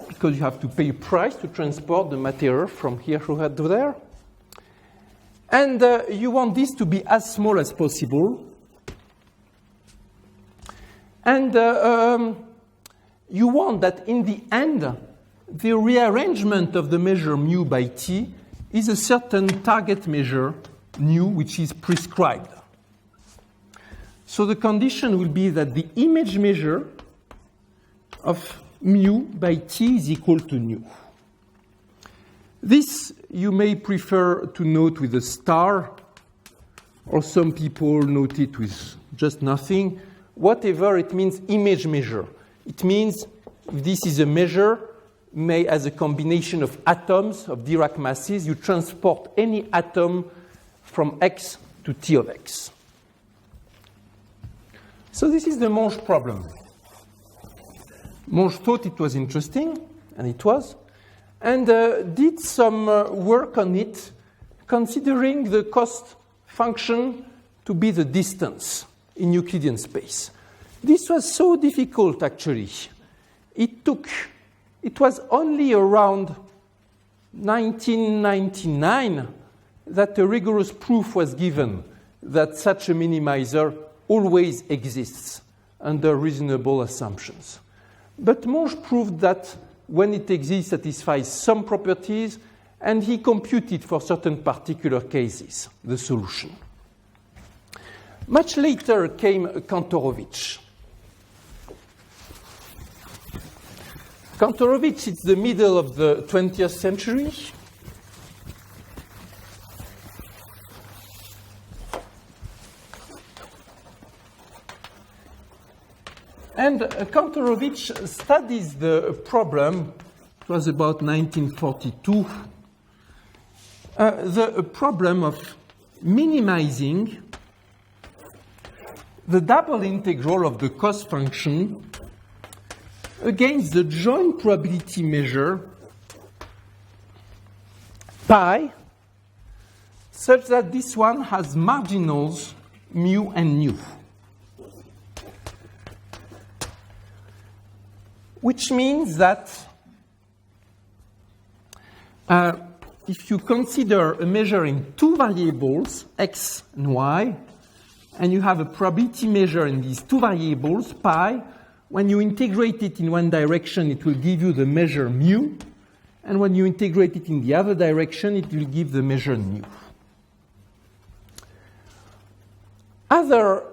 because you have to pay a price to transport the material from here to there. And you want this to be as small as possible. And you want that in the end, the rearrangement of the measure mu by t is a certain target measure nu, which is prescribed. So the condition will be that the image measure of mu by t is equal to nu. This you may prefer to note with a star, or some people note it with just nothing. Whatever it means, image measure. It means if this is a measure made as a combination of atoms, of Dirac masses, you transport any atom from X to T of X. So this is the Monge problem. Monge thought it was interesting, and it was, and did some work on it, considering the cost function to be the distance in Euclidean space. This was so difficult, actually. It was only around 1999 that a rigorous proof was given that such a minimizer always exists under reasonable assumptions. But Monge proved that when it exists, it satisfies some properties, and he computed for certain particular cases the solution. Much later came Kantorovich. Kantorovich is the middle of the 20th century. And Kantorovich studies the problem, it was about 1942, the problem of minimizing the double integral of the cost function against the joint probability measure pi, such that this one has marginals mu and nu. Which means that if you consider a measure in two variables, x and y, and you have a probability measure in these two variables, pi, when you integrate it in one direction, it will give you the measure mu, and when you integrate it in the other direction, it will give the measure nu.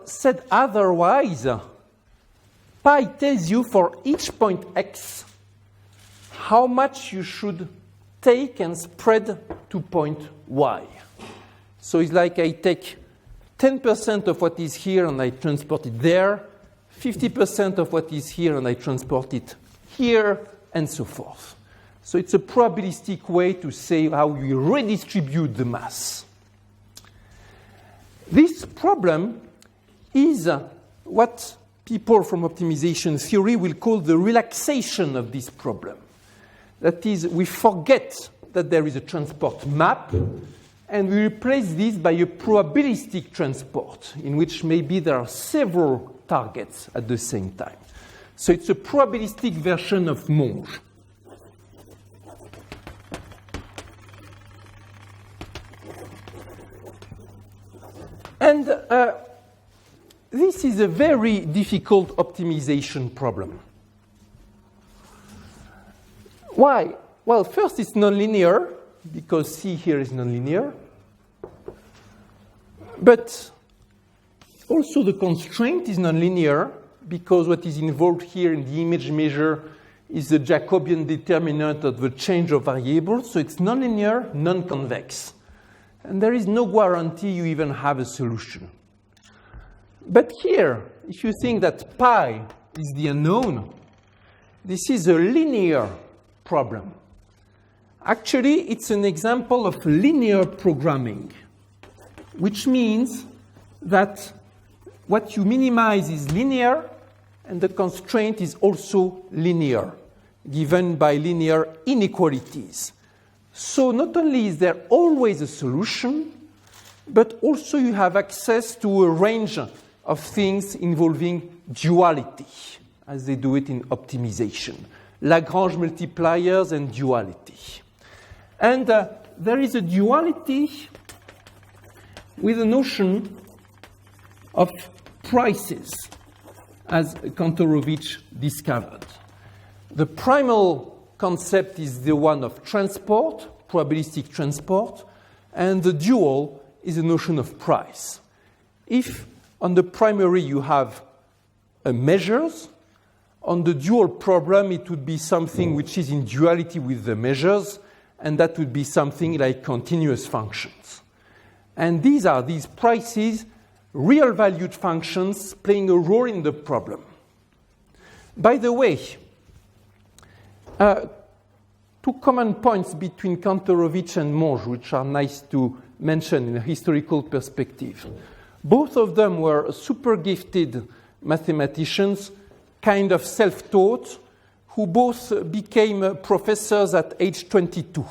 Said otherwise, pi tells you for each point x how much you should take and spread to point Y. So it's like I take 10% of what is here and I transport it there, 50% of what is here and I transport it here, and so forth. So it's a probabilistic way to say how we redistribute the mass. This problem is what people from optimization theory will call the relaxation of this problem. That is, we forget that there is a transport map, and we replace this by a probabilistic transport, in which maybe there are several targets at the same time. So it's a probabilistic version of Monge. And this is a very difficult optimization problem. Why? Well, first it's nonlinear, because C here is nonlinear. But also the constraint is nonlinear, because what is involved here in the image measure is the Jacobian determinant of the change of variables. So it's nonlinear, non-convex. And there is no guarantee you even have a solution. But here, if you think that pi is the unknown, this is a linear problem. Actually, it's an example of linear programming, which means that what you minimize is linear, and the constraint is also linear, given by linear inequalities. So not only is there always a solution, but also you have access to a range of things involving duality, as they do it in optimization. Lagrange multipliers and duality. And there is a duality with the notion of prices, as Kantorovich discovered. The primal concept is the one of transport, probabilistic transport, and the dual is the notion of price. If on the primary you have measures, on the dual problem it would be something which is in duality with the measures, and that would be something like continuous functions. And these are these prices, real valued functions playing a role in the problem. By the way, two common points between Kantorovich and Monge, which are nice to mention in a historical perspective. Both of them were super gifted mathematicians, kind of self-taught, who both became professors at age 22.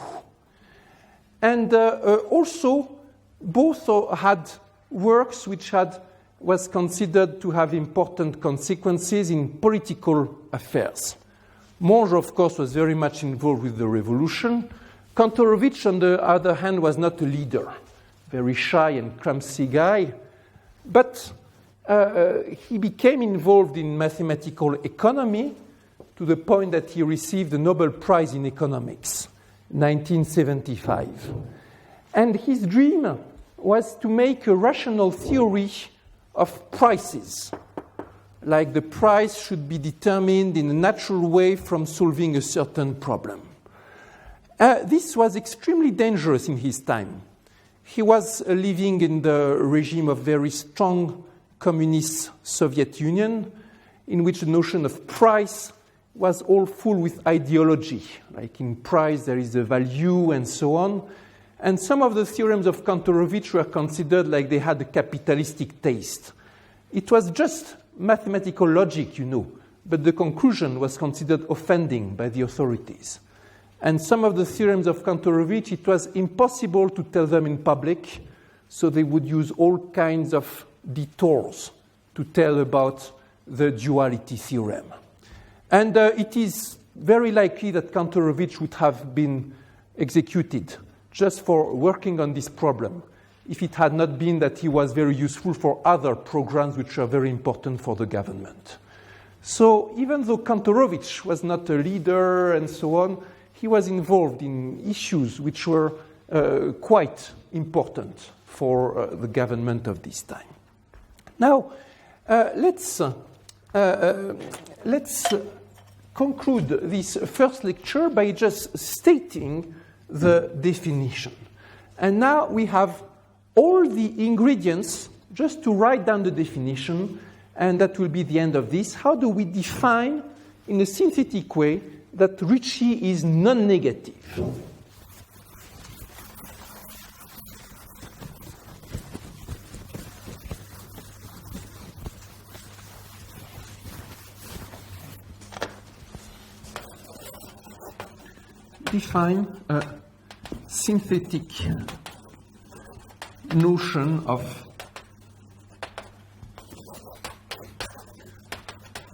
And also, both had works which was considered to have important consequences in political affairs. Monge, of course, was very much involved with the revolution. Kantorovich, on the other hand, was not a leader, very shy and clumsy guy. But he became involved in mathematical economy to the point that he received the Nobel Prize in Economics, 1975. And his dream was to make a rational theory of prices, like the price should be determined in a natural way from solving a certain problem. This was extremely dangerous in his time. He was living in the regime of very strong communist Soviet Union, in which the notion of price was all full with ideology. Like in price there is a value and so on. And some of the theorems of Kantorovich were considered like they had a capitalistic taste. It was just mathematical logic, but the conclusion was considered offending by the authorities. And some of the theorems of Kantorovich, it was impossible to tell them in public, so they would use all kinds of detours to tell about the duality theorem. And it is very likely that Kantorovich would have been executed just for working on this problem, if it had not been that he was very useful for other programs which are very important for the government. So even though Kantorovich was not a leader and so on, he was involved in issues which were quite important for the government of this time. Now, let's conclude this first lecture by just stating the definition. And now we have all the ingredients just to write down the definition, and that will be the end of this. How do we define in a synthetic way that Ricci is non-negative? Define a synthetic notion of,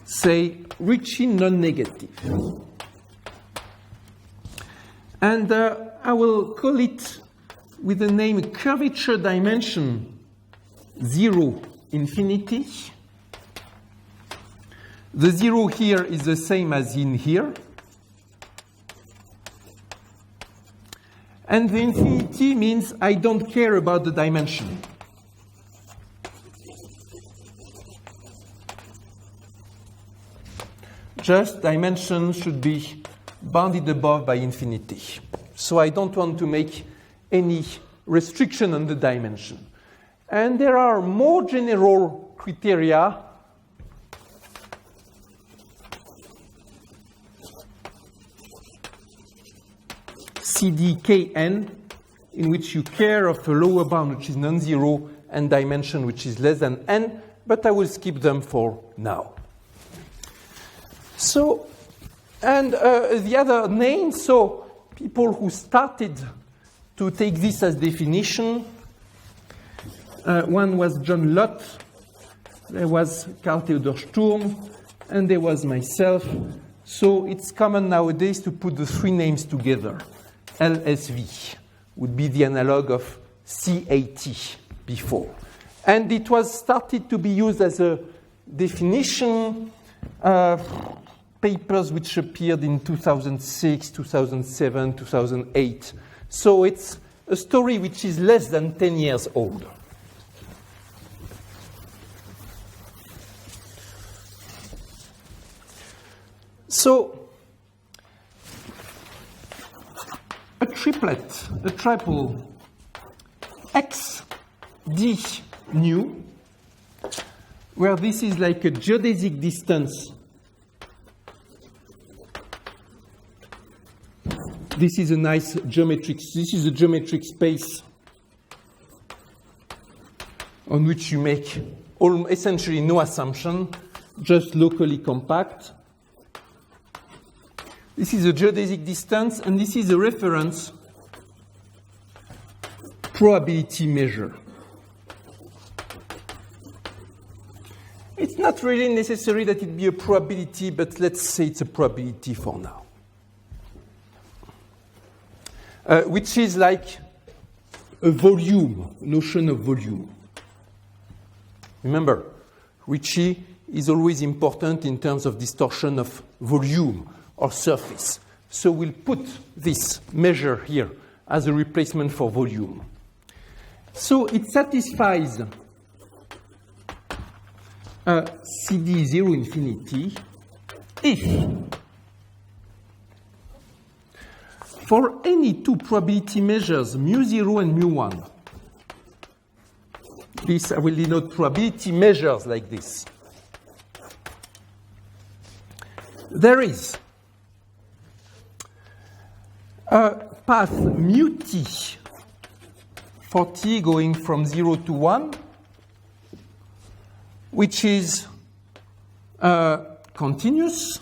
say, Ricci non-negative. And I will call it with the name curvature dimension 0 infinity. The 0 here is the same as in here. And the infinity means I don't care about the dimension. Just dimension should be bounded above by infinity. So I don't want to make any restriction on the dimension. And there are more general criteria CDKN, in which you care of a lower bound which is non-zero and dimension which is less than n, but I will skip them for now. So, and the other name, so people who started to take this as definition, one was John Lott, there was Karl Theodor Sturm, and there was myself. So it's common nowadays to put the three names together. LSV would be the analog of CAT before. And it was started to be used as a definition, papers which appeared in 2006, 2007, 2008. So it's a story which is less than 10 years old. So a triplet, a triple, x, d, nu, where this is like a geodesic distance. This is a nice geometric, this is a geometric space on which you make essentially no assumption, just locally compact. This is a geodesic distance, and this is a reference probability measure. It's not really necessary that it be a probability, but let's say it's a probability for now. Which is like a volume, notion of volume. Remember, Ricci is always important in terms of distortion of volume or surface. So we'll put this measure here as a replacement for volume. So it satisfies CD 0 infinity if for any two probability measures, mu0 and mu1, this I will denote probability measures like this. There is a path mu t for t going from 0 to 1, which is continuous.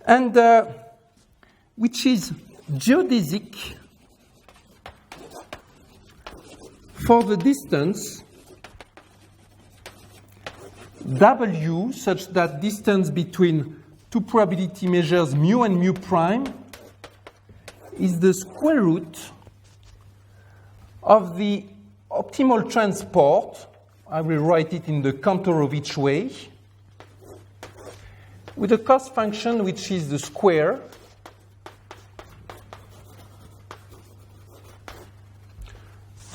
And which is geodesic for the distance W, such that distance between two probability measures mu and mu prime is the square root of the optimal transport. I will write it in the contour of each way, with a cost function which is the square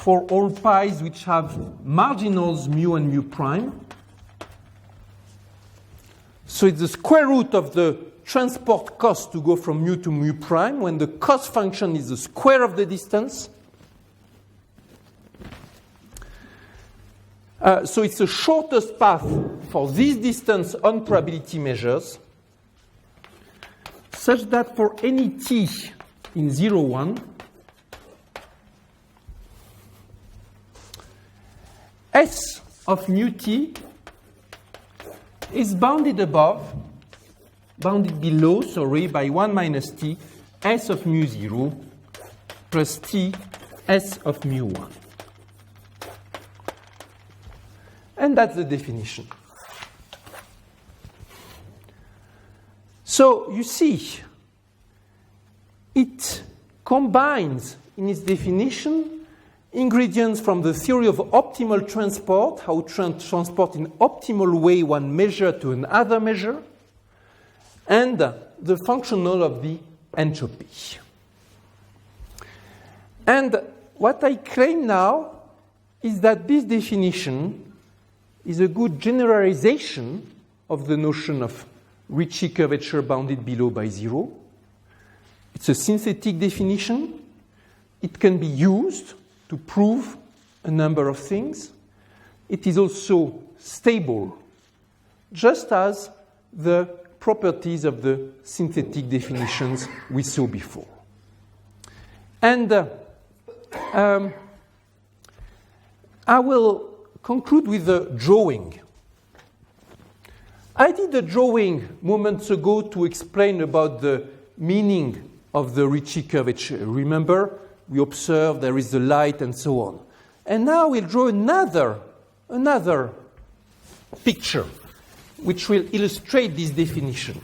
for all pi's which have marginals mu and mu prime. So it's the square root of the transport cost to go from mu to mu prime when the cost function is the square of the distance. So it's the shortest path for this distance on probability measures, such that for any t in 0, 1, S of mu t is bounded below, by 1 minus t, S of mu 0 plus t, S of mu 1. And that's the definition. So you see, it combines in its definition ingredients from the theory of optimal transport, how transport in optimal way one measure to another measure, and the functional of the entropy. And what I claim now is that this definition is a good generalization of the notion of Ricci curvature bounded below by 0. It's a synthetic definition. It can be used to prove a number of things. It is also stable, just as the properties of the synthetic definitions we saw before. And I will conclude with a drawing. I did a drawing moments ago to explain about the meaning of the Ricci curvature. Remember, we observe there is the light and so on. And now we'll draw another picture which will illustrate this definition.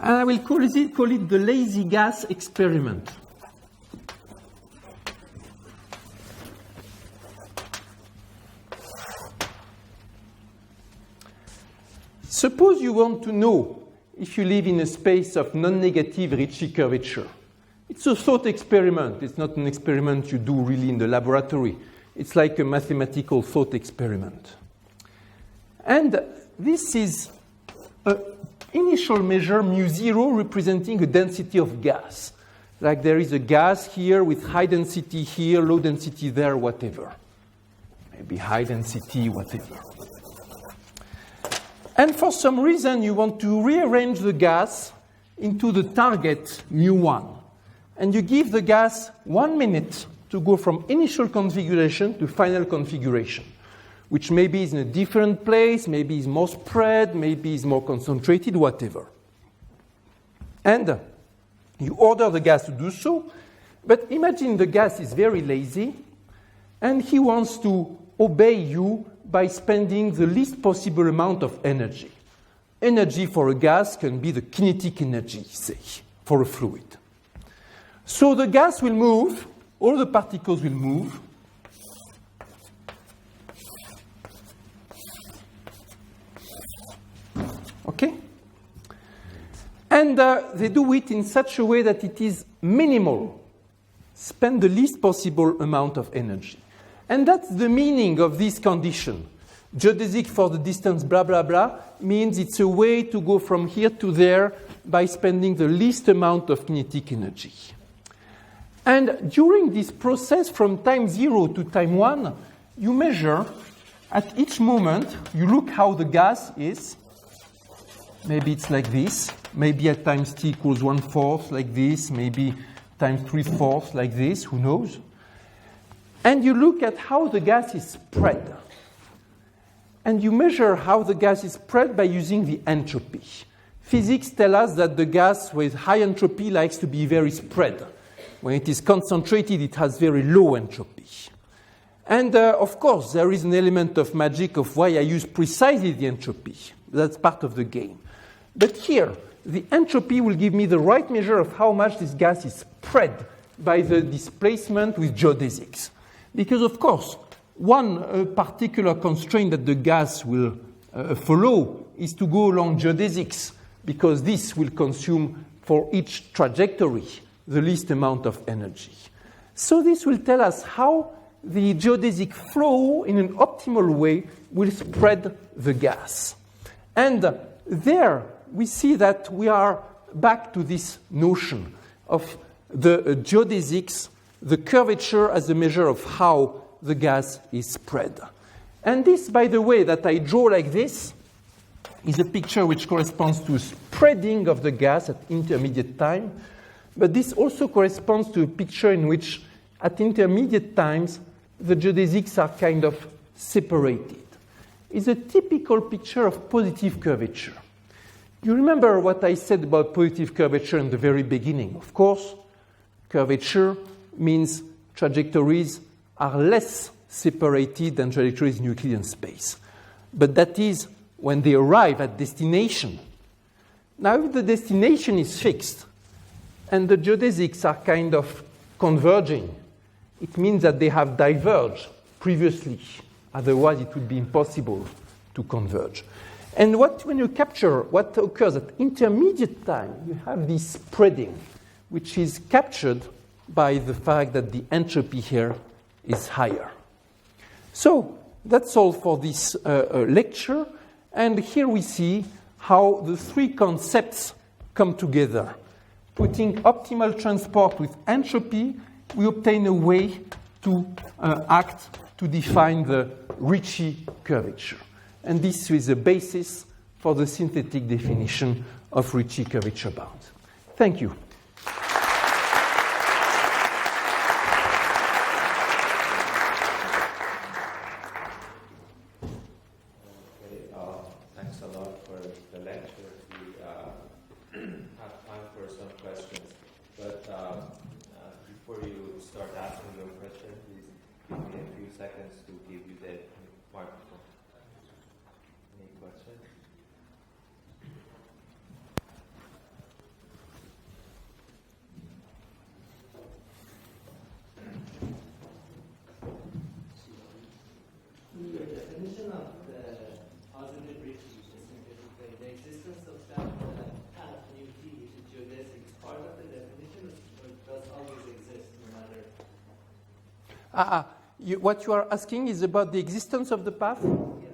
And I will call it the lazy gas experiment. Suppose you want to know if you live in a space of non-negative Ricci curvature. It's a thought experiment. It's not an experiment you do really in the laboratory. It's like a mathematical thought experiment. And this is an initial measure, mu 0, representing a density of gas. Like there is a gas here with high density here, low density there, whatever. Maybe high density, whatever. And for some reason, you want to rearrange the gas into the target mu 1. And you give the gas 1 minute to go from initial configuration to final configuration, which maybe is in a different place, maybe is more spread, maybe is more concentrated, whatever. And you order the gas to do so, but imagine the gas is very lazy, and he wants to obey you by spending the least possible amount of energy. Energy for a gas can be the kinetic energy, say, for a fluid. So the gas will move, all the particles will move. Okay? And they do it in such a way that it is minimal. Spend the least possible amount of energy. And that's the meaning of this condition. Geodesic for the distance blah, blah, blah means it's a way to go from here to there by spending the least amount of kinetic energy. And during this process from time 0 to time 1, you measure at each moment, you look how the gas is. Maybe it's like this. Maybe at times t equals 1/4 like this. Maybe times 3/4 like this. Who knows? And you look at how the gas is spread. And you measure how the gas is spread by using the entropy. Physics tell us that the gas with high entropy likes to be very spread. When it is concentrated, it has very low entropy. And of course, there is an element of magic of why I use precisely the entropy. That's part of the game. But here, the entropy will give me the right measure of how much this gas is spread by the displacement with geodesics. Because, of course, one particular constraint that the gas will follow is to go along geodesics, because this will consume for each trajectory the least amount of energy. So this will tell us how the geodesic flow in an optimal way will spread the gas. And there we see that we are back to this notion of the geodesics, the curvature as a measure of how the gas is spread. And this, by the way, that I draw like this, is a picture which corresponds to spreading of the gas at intermediate time. But this also corresponds to a picture in which, at intermediate times, the geodesics are kind of separated. It's a typical picture of positive curvature. You remember what I said about positive curvature in the very beginning. Of course, curvature means trajectories are less separated than trajectories in Euclidean space. But that is when they arrive at destination. Now, if the destination is fixed and the geodesics are kind of converging, it means that they have diverged previously. Otherwise, it would be impossible to converge. And when you capture what occurs at intermediate time, you have this spreading, which is captured by the fact that the entropy here is higher. So that's all for this lecture. And here we see how the three concepts come together. Putting optimal transport with entropy, we obtain a way to act to define the Ricci curvature. And this is the basis for the synthetic definition of Ricci curvature bounds. Thank you. Thanks a lot for the lecture. We have time for some questions. But before you start asking your question, please give me a few seconds to give you the microphone. Any questions? Your definition of the positive Ricci, the existence of that path UT, which is geodesic, is part of the definition, or it does always exist no matter? What you are asking is about the existence of the path? Yes.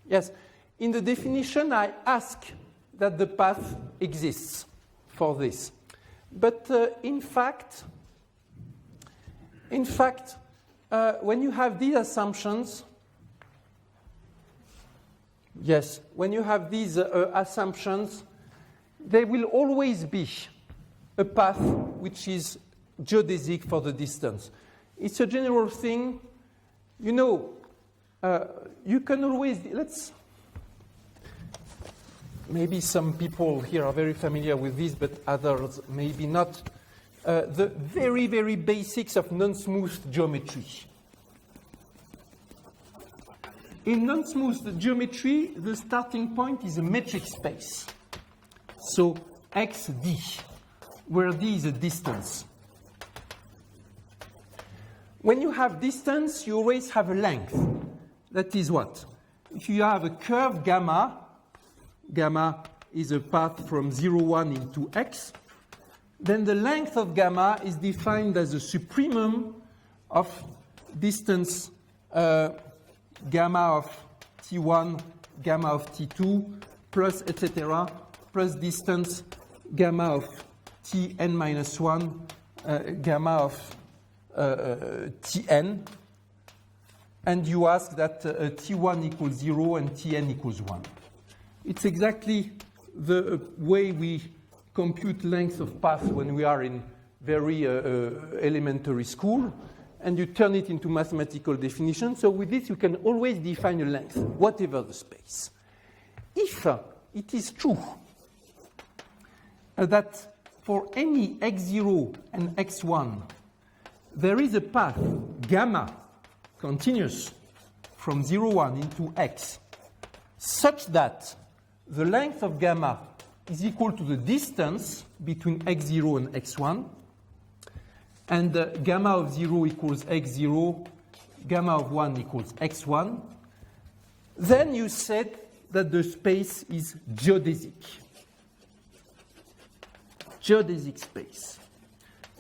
Yes. In the definition, I ask that the path exists for this. But in fact, when you have these assumptions, yes, when you have these assumptions, there will always be a path which is geodesic for the distance. It's a general thing. You know, you can always, maybe some people here are very familiar with this, but others maybe not. The very, very basics of non-smooth geometry. In non-smooth geometry, the starting point is a metric space. So xd, where d is a distance. When you have distance, you always have a length. That is what? If you have a curve gamma, gamma is a path from 0, 1 into x, then the length of gamma is defined as the supremum of distance gamma of T1, gamma of T2, plus etc., plus distance gamma of Tn minus 1, gamma of Tn, and you ask that T1 equals 0 and Tn equals 1. It's exactly the way we compute length of path when we are in very elementary school, and you turn it into mathematical definition. So with this, you can always define a length, whatever the space. If it is true that for any x0 and x1, there is a path gamma continuous from 0, 1 into x, such that the length of gamma is equal to the distance between x0 and x1, and gamma of 0 equals x0, gamma of 1 equals x1, then you said that the space is geodesic. Geodesic space.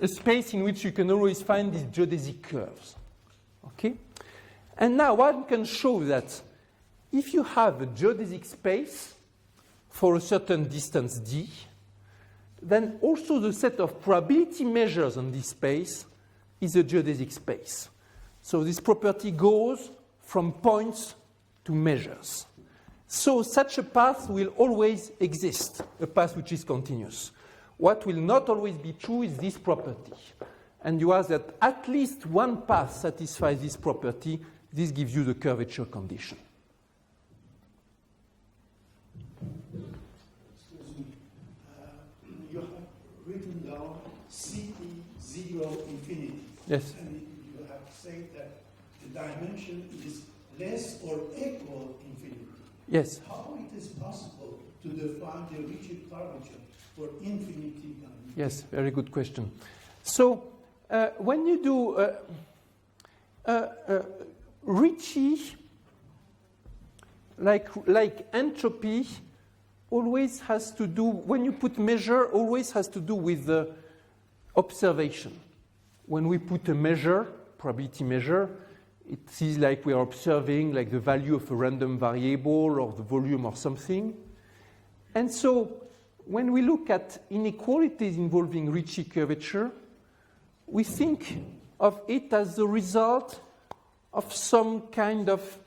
A space in which you can always find these geodesic curves. Okay? And now one can show that if you have a geodesic space for a certain distance d, then also the set of probability measures on this space is a geodesic space. So this property goes from points to measures. So such a path will always exist, a path which is continuous. What will not always be true is this property. And you ask that at least one path satisfies this property. This gives you the curvature condition. Excuse me. You have written down CT0 infinity. Yes. And you have said that the dimension is less or equal infinity. Yes. How it is possible to define the Ricci curvature for infinity dimension? Yes, very good question. So when you do Ricci, like entropy, always has to do, when you put measure, always has to do with the observation. When we put a measure, probability measure, it is like we are observing like the value of a random variable or the volume or something. And so when we look at inequalities involving Ricci curvature, we think of it as the result of some kind of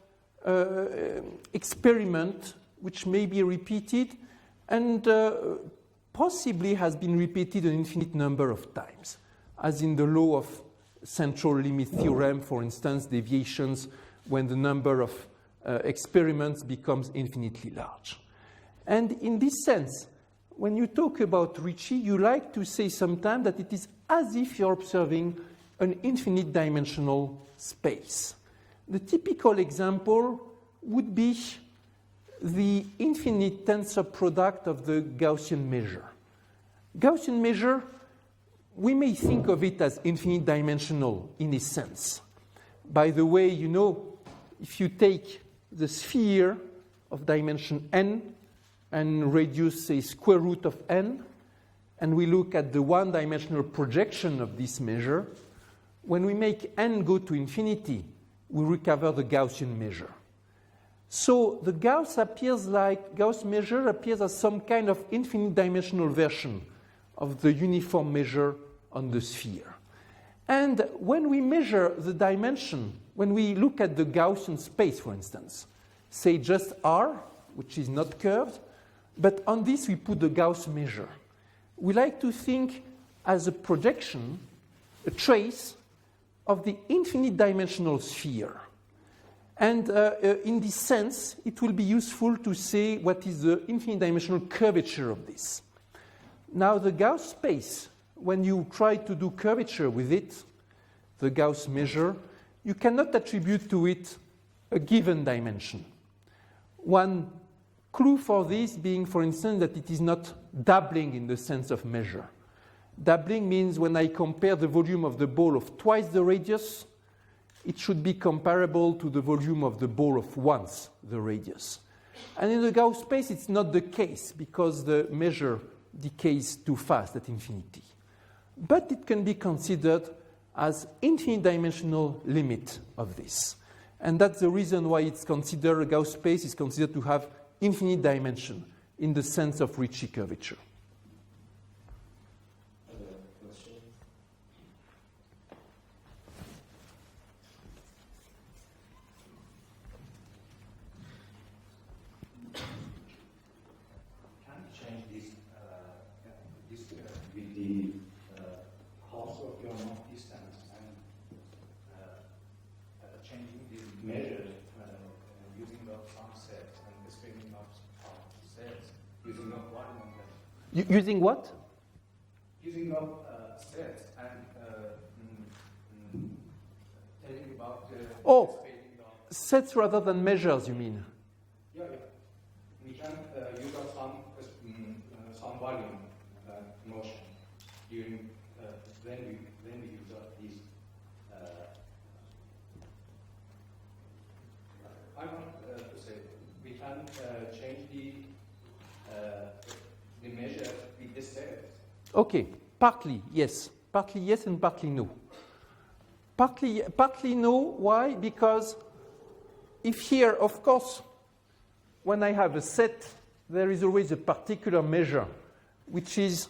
experiment which may be repeated and possibly has been repeated an infinite number of times, as in the law of central limit theorem, for instance, deviations when the number of experiments becomes infinitely large. And in this sense, when you talk about Ricci, you like to say sometimes that it is as if you're observing an infinite dimensional space. The typical example would be the infinite tensor product of the Gaussian measure. Gaussian measure, we may think of it as infinite dimensional in a sense. By the way, you know, if you take the sphere of dimension n and reduce, say, square root of n, and we look at the one-dimensional projection of this measure, when we make n go to infinity, we recover the Gaussian measure. So the Gauss measure appears as some kind of infinite dimensional version of the uniform measure on the sphere. And when we measure the dimension, when we look at the Gaussian space, for instance, say just R, which is not curved, but on this we put the Gauss measure. We like to think as a projection, a trace of the infinite dimensional sphere. And in this sense, it will be useful to say what is the infinite dimensional curvature of this. Now, the Gauss space, when you try to do curvature with it, the Gauss measure, you cannot attribute to it a given dimension. One clue for this being, for instance, that it is not doubling in the sense of measure. Doubling means when I compare the volume of the ball of twice the radius, it should be comparable to the volume of the ball of once the radius. And in the Gauss space, it's not the case because the measure decays too fast at infinity. But it can be considered as infinite dimensional limit of this. And that's the reason why it's considered, a Gauss space is considered to have infinite dimension in the sense of Ricci curvature. Using what? Using up sets and telling about sets rather than measures, you mean? Yeah. We can use up some volume motion during when we use up these. I want to say we can set. Okay, partly yes and partly no. Partly no. Why? Because if here, of course, when I have a set, there is always a particular measure, which is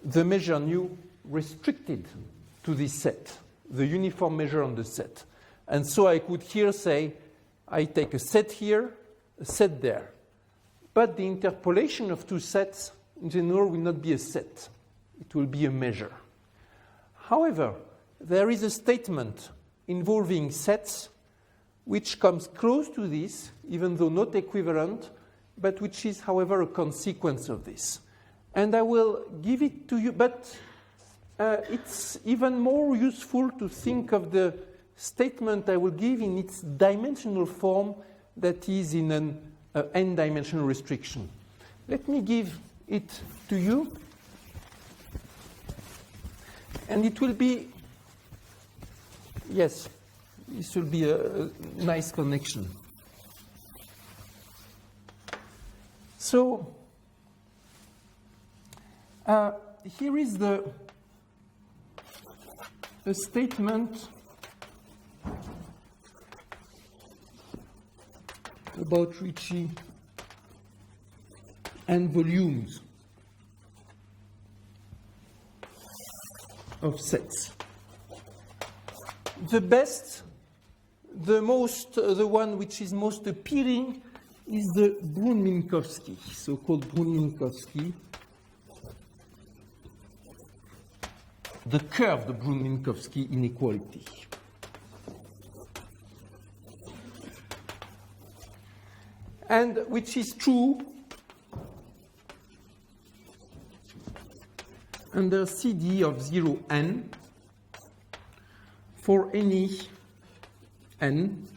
the measure nu restricted to this set, the uniform measure on the set. And so I could here say, I take a set here, a set there. But the interpolation of two sets, in general, will not be a set. It will be a measure. However, there is a statement involving sets which comes close to this, even though not equivalent, but which is, however, a consequence of this. And I will give it to you, but it's even more useful to think of the statement I will give in its dimensional form that is in an n-dimensional restriction. Let me give it to you. And it will be, yes, this will be a nice connection. So, here is a statement about Ricci and volumes of sets. The best, the one which is most appealing is the Brun-Minkowski, so-called Brun-Minkowski. The curved Brun-Minkowski inequality. And which is true under CD of 0n for any n.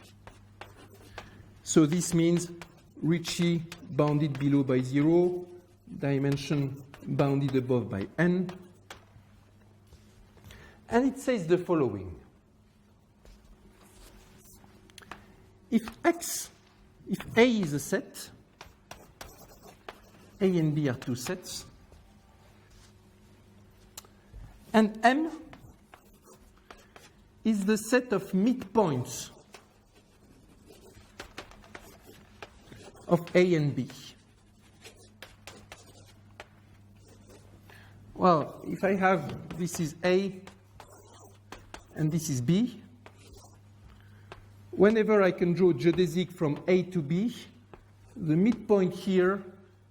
So this means Ricci bounded below by 0, dimension bounded above by n. And it says the following. If A is a set, A and B are two sets, and M is the set of midpoints of A and B. Well, if I have, this is A and this is B, whenever I can draw geodesic from A to B, the midpoint here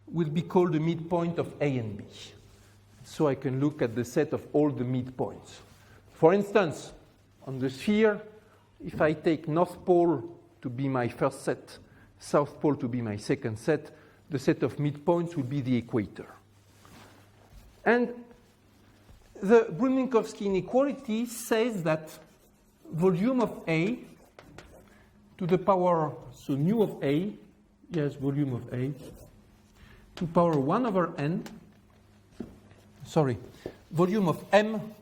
will be called the midpoint of A and B. So I can look at the set of all the midpoints. For instance, on the sphere, if I take North Pole to be my first set, South Pole to be my second set, the set of midpoints will be the equator. And the Brun-Minkowski inequality says that volume of A to the power, so nu of A, yes, volume of A, to power 1 over n, volume of M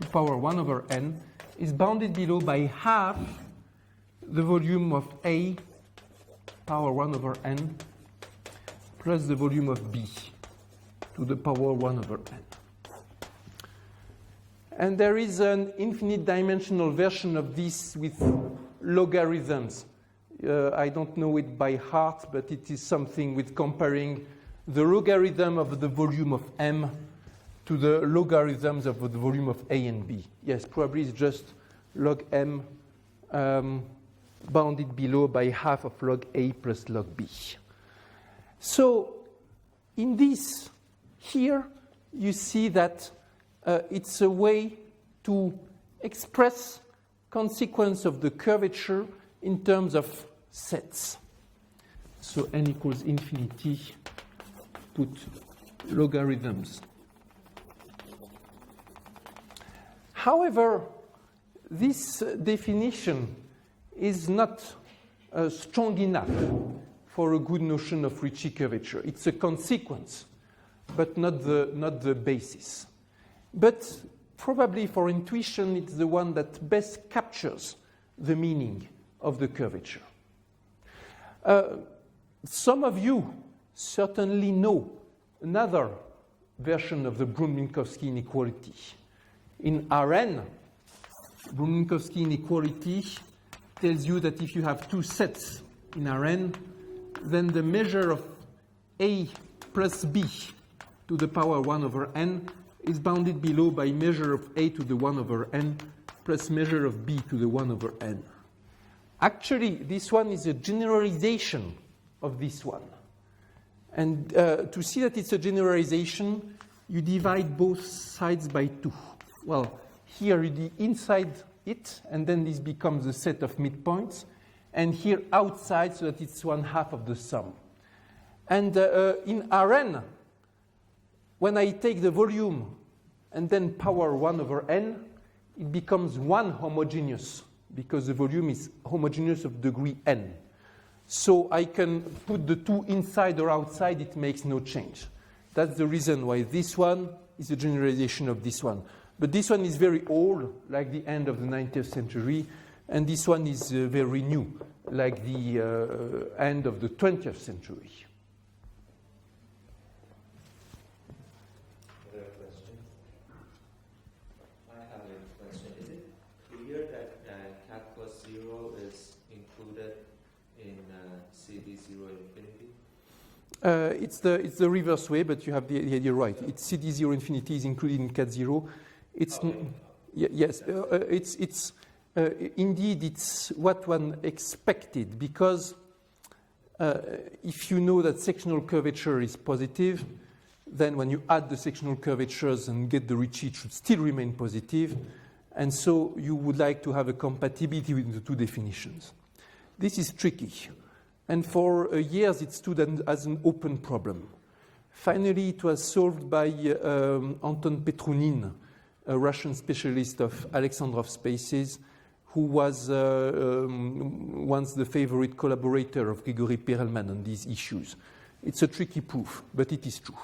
to power 1 over n is bounded below by half the volume of A power 1 over n plus the volume of B to the power 1 over n. And there is an infinite dimensional version of this with logarithms. I don't know it by heart, but it is something with comparing the logarithm of the volume of M to the logarithms of the volume of A and B. Yes, probably it's just log M bounded below by half of log A plus log B. So in this, here, you see that it's a way to express consequence of the curvature in terms of sets. So n equals infinity, put logarithms. However, this definition is not strong enough for a good notion of Ricci curvature. It's a consequence, but not the basis. But probably for intuition, it's the one that best captures the meaning of the curvature. Some of you certainly know another version of the Brun-Minkowski inequality. In Rn, Brun-Minkowski inequality tells you that if you have two sets in Rn, then the measure of A plus B to the power 1 over n is bounded below by measure of A to the 1 over n plus measure of B to the 1 over n. Actually, this one is a generalization of this one. And to see that it's a generalization, you divide both sides by 2. Well, here you inside it, and then this becomes a set of midpoints, and here outside so that it's 1/2 of the sum. And in Rn, when I take the volume and then power 1 over n, it becomes one homogeneous, because the volume is homogeneous of degree n. So I can put the two inside or outside, it makes no change. That's the reason why this one is a generalization of this one. But this one is very old, like the end of the 19th century, and this one is very new, like the end of the 20th century. Other questions? I have a question. Is it clear that cat plus 0 is included in CD0 infinity? It's the reverse way, but you have the idea right. It's CD0 infinity is included in cat 0. It's yes, it's indeed it's what one expected, because if you know that sectional curvature is positive, then when you add the sectional curvatures and get the Ricci, it should still remain positive, and so you would like to have a compatibility with the two definitions. This is tricky, and for years it stood as an open problem. Finally, it was solved by Anton Petrunin, a Russian specialist of Alexandrov spaces, who was once the favorite collaborator of Grigory Perelman on these issues. It's a tricky proof, but it is true.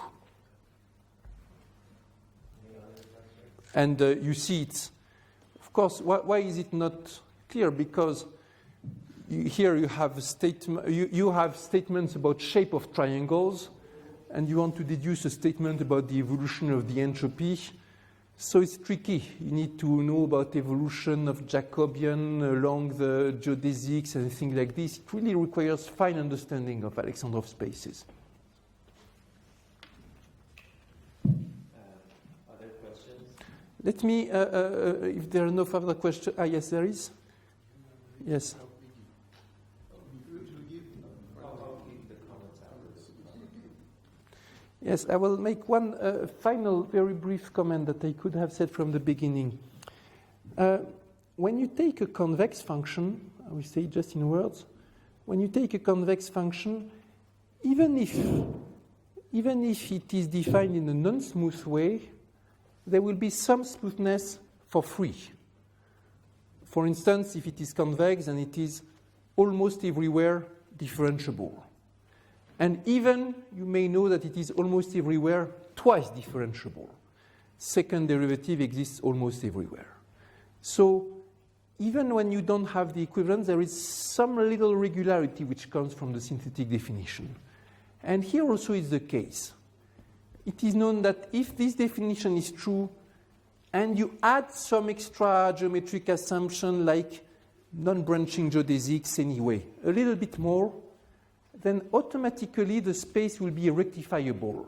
And you see it's, of course, why is it not clear? Because here you have you have statements about shape of triangles, and you want to deduce a statement about the evolution of the entropy. So it's tricky. You need to know about evolution of Jacobian along the geodesics and things like this. It really requires fine understanding of Alexandrov spaces. Other questions? Let me, if there are no further questions. Yes, there is. Yes. Yes, I will make one final, very brief comment that I could have said from the beginning. When you take a convex function, I will say it just in words, when you take a convex function, even if it is defined in a non-smooth way, there will be some smoothness for free. For instance, if it is convex, then it is almost everywhere differentiable. And even you may know that it is almost everywhere twice differentiable. Second derivative exists almost everywhere. So even when you don't have the equivalence, there is some little regularity which comes from the synthetic definition. And here also is the case. It is known that if this definition is true, and you add some extra geometric assumption like non-branching geodesics anyway, a little bit more, then automatically the space will be rectifiable.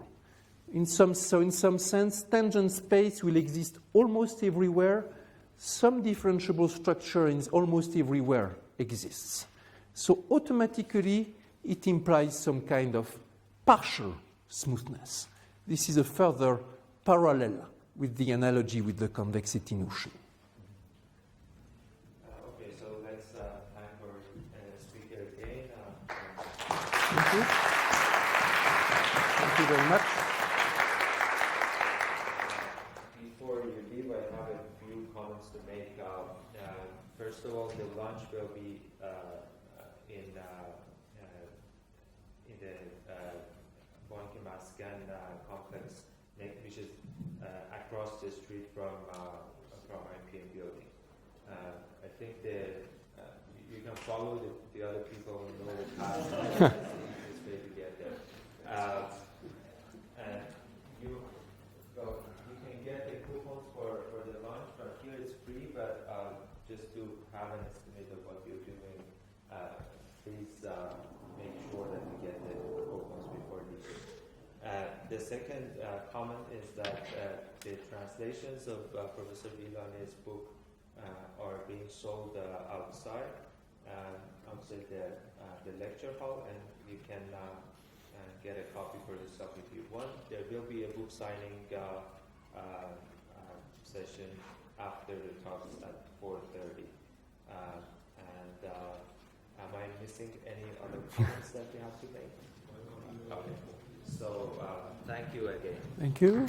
In some sense, tangent space will exist almost everywhere. Some differentiable structure in almost everywhere exists. So automatically, it implies some kind of partial smoothness. This is a further parallel with the analogy with the convexity notion. Okay, so let's time for speaker again. Thank you. Thank you very much. Before you leave, I have a few comments to make. First of all, the lunch will be in the Bonke-Mascan complex, which is across the street from MCM building. I think you can follow the other people who know the path. This way to get there. And you can get the coupons for the lunch from here. It's free, but just to have an estimate of what you're doing, please make sure that you get the coupons before leaving. The second comment is that the translations of Professor Villane's book are being sold outside the lecture hall, and you can get a copy for yourself if you want. There will be a book signing session after the talks at 4:30. Am I missing any other comments that you have to make? Okay. So thank you again. Thank you.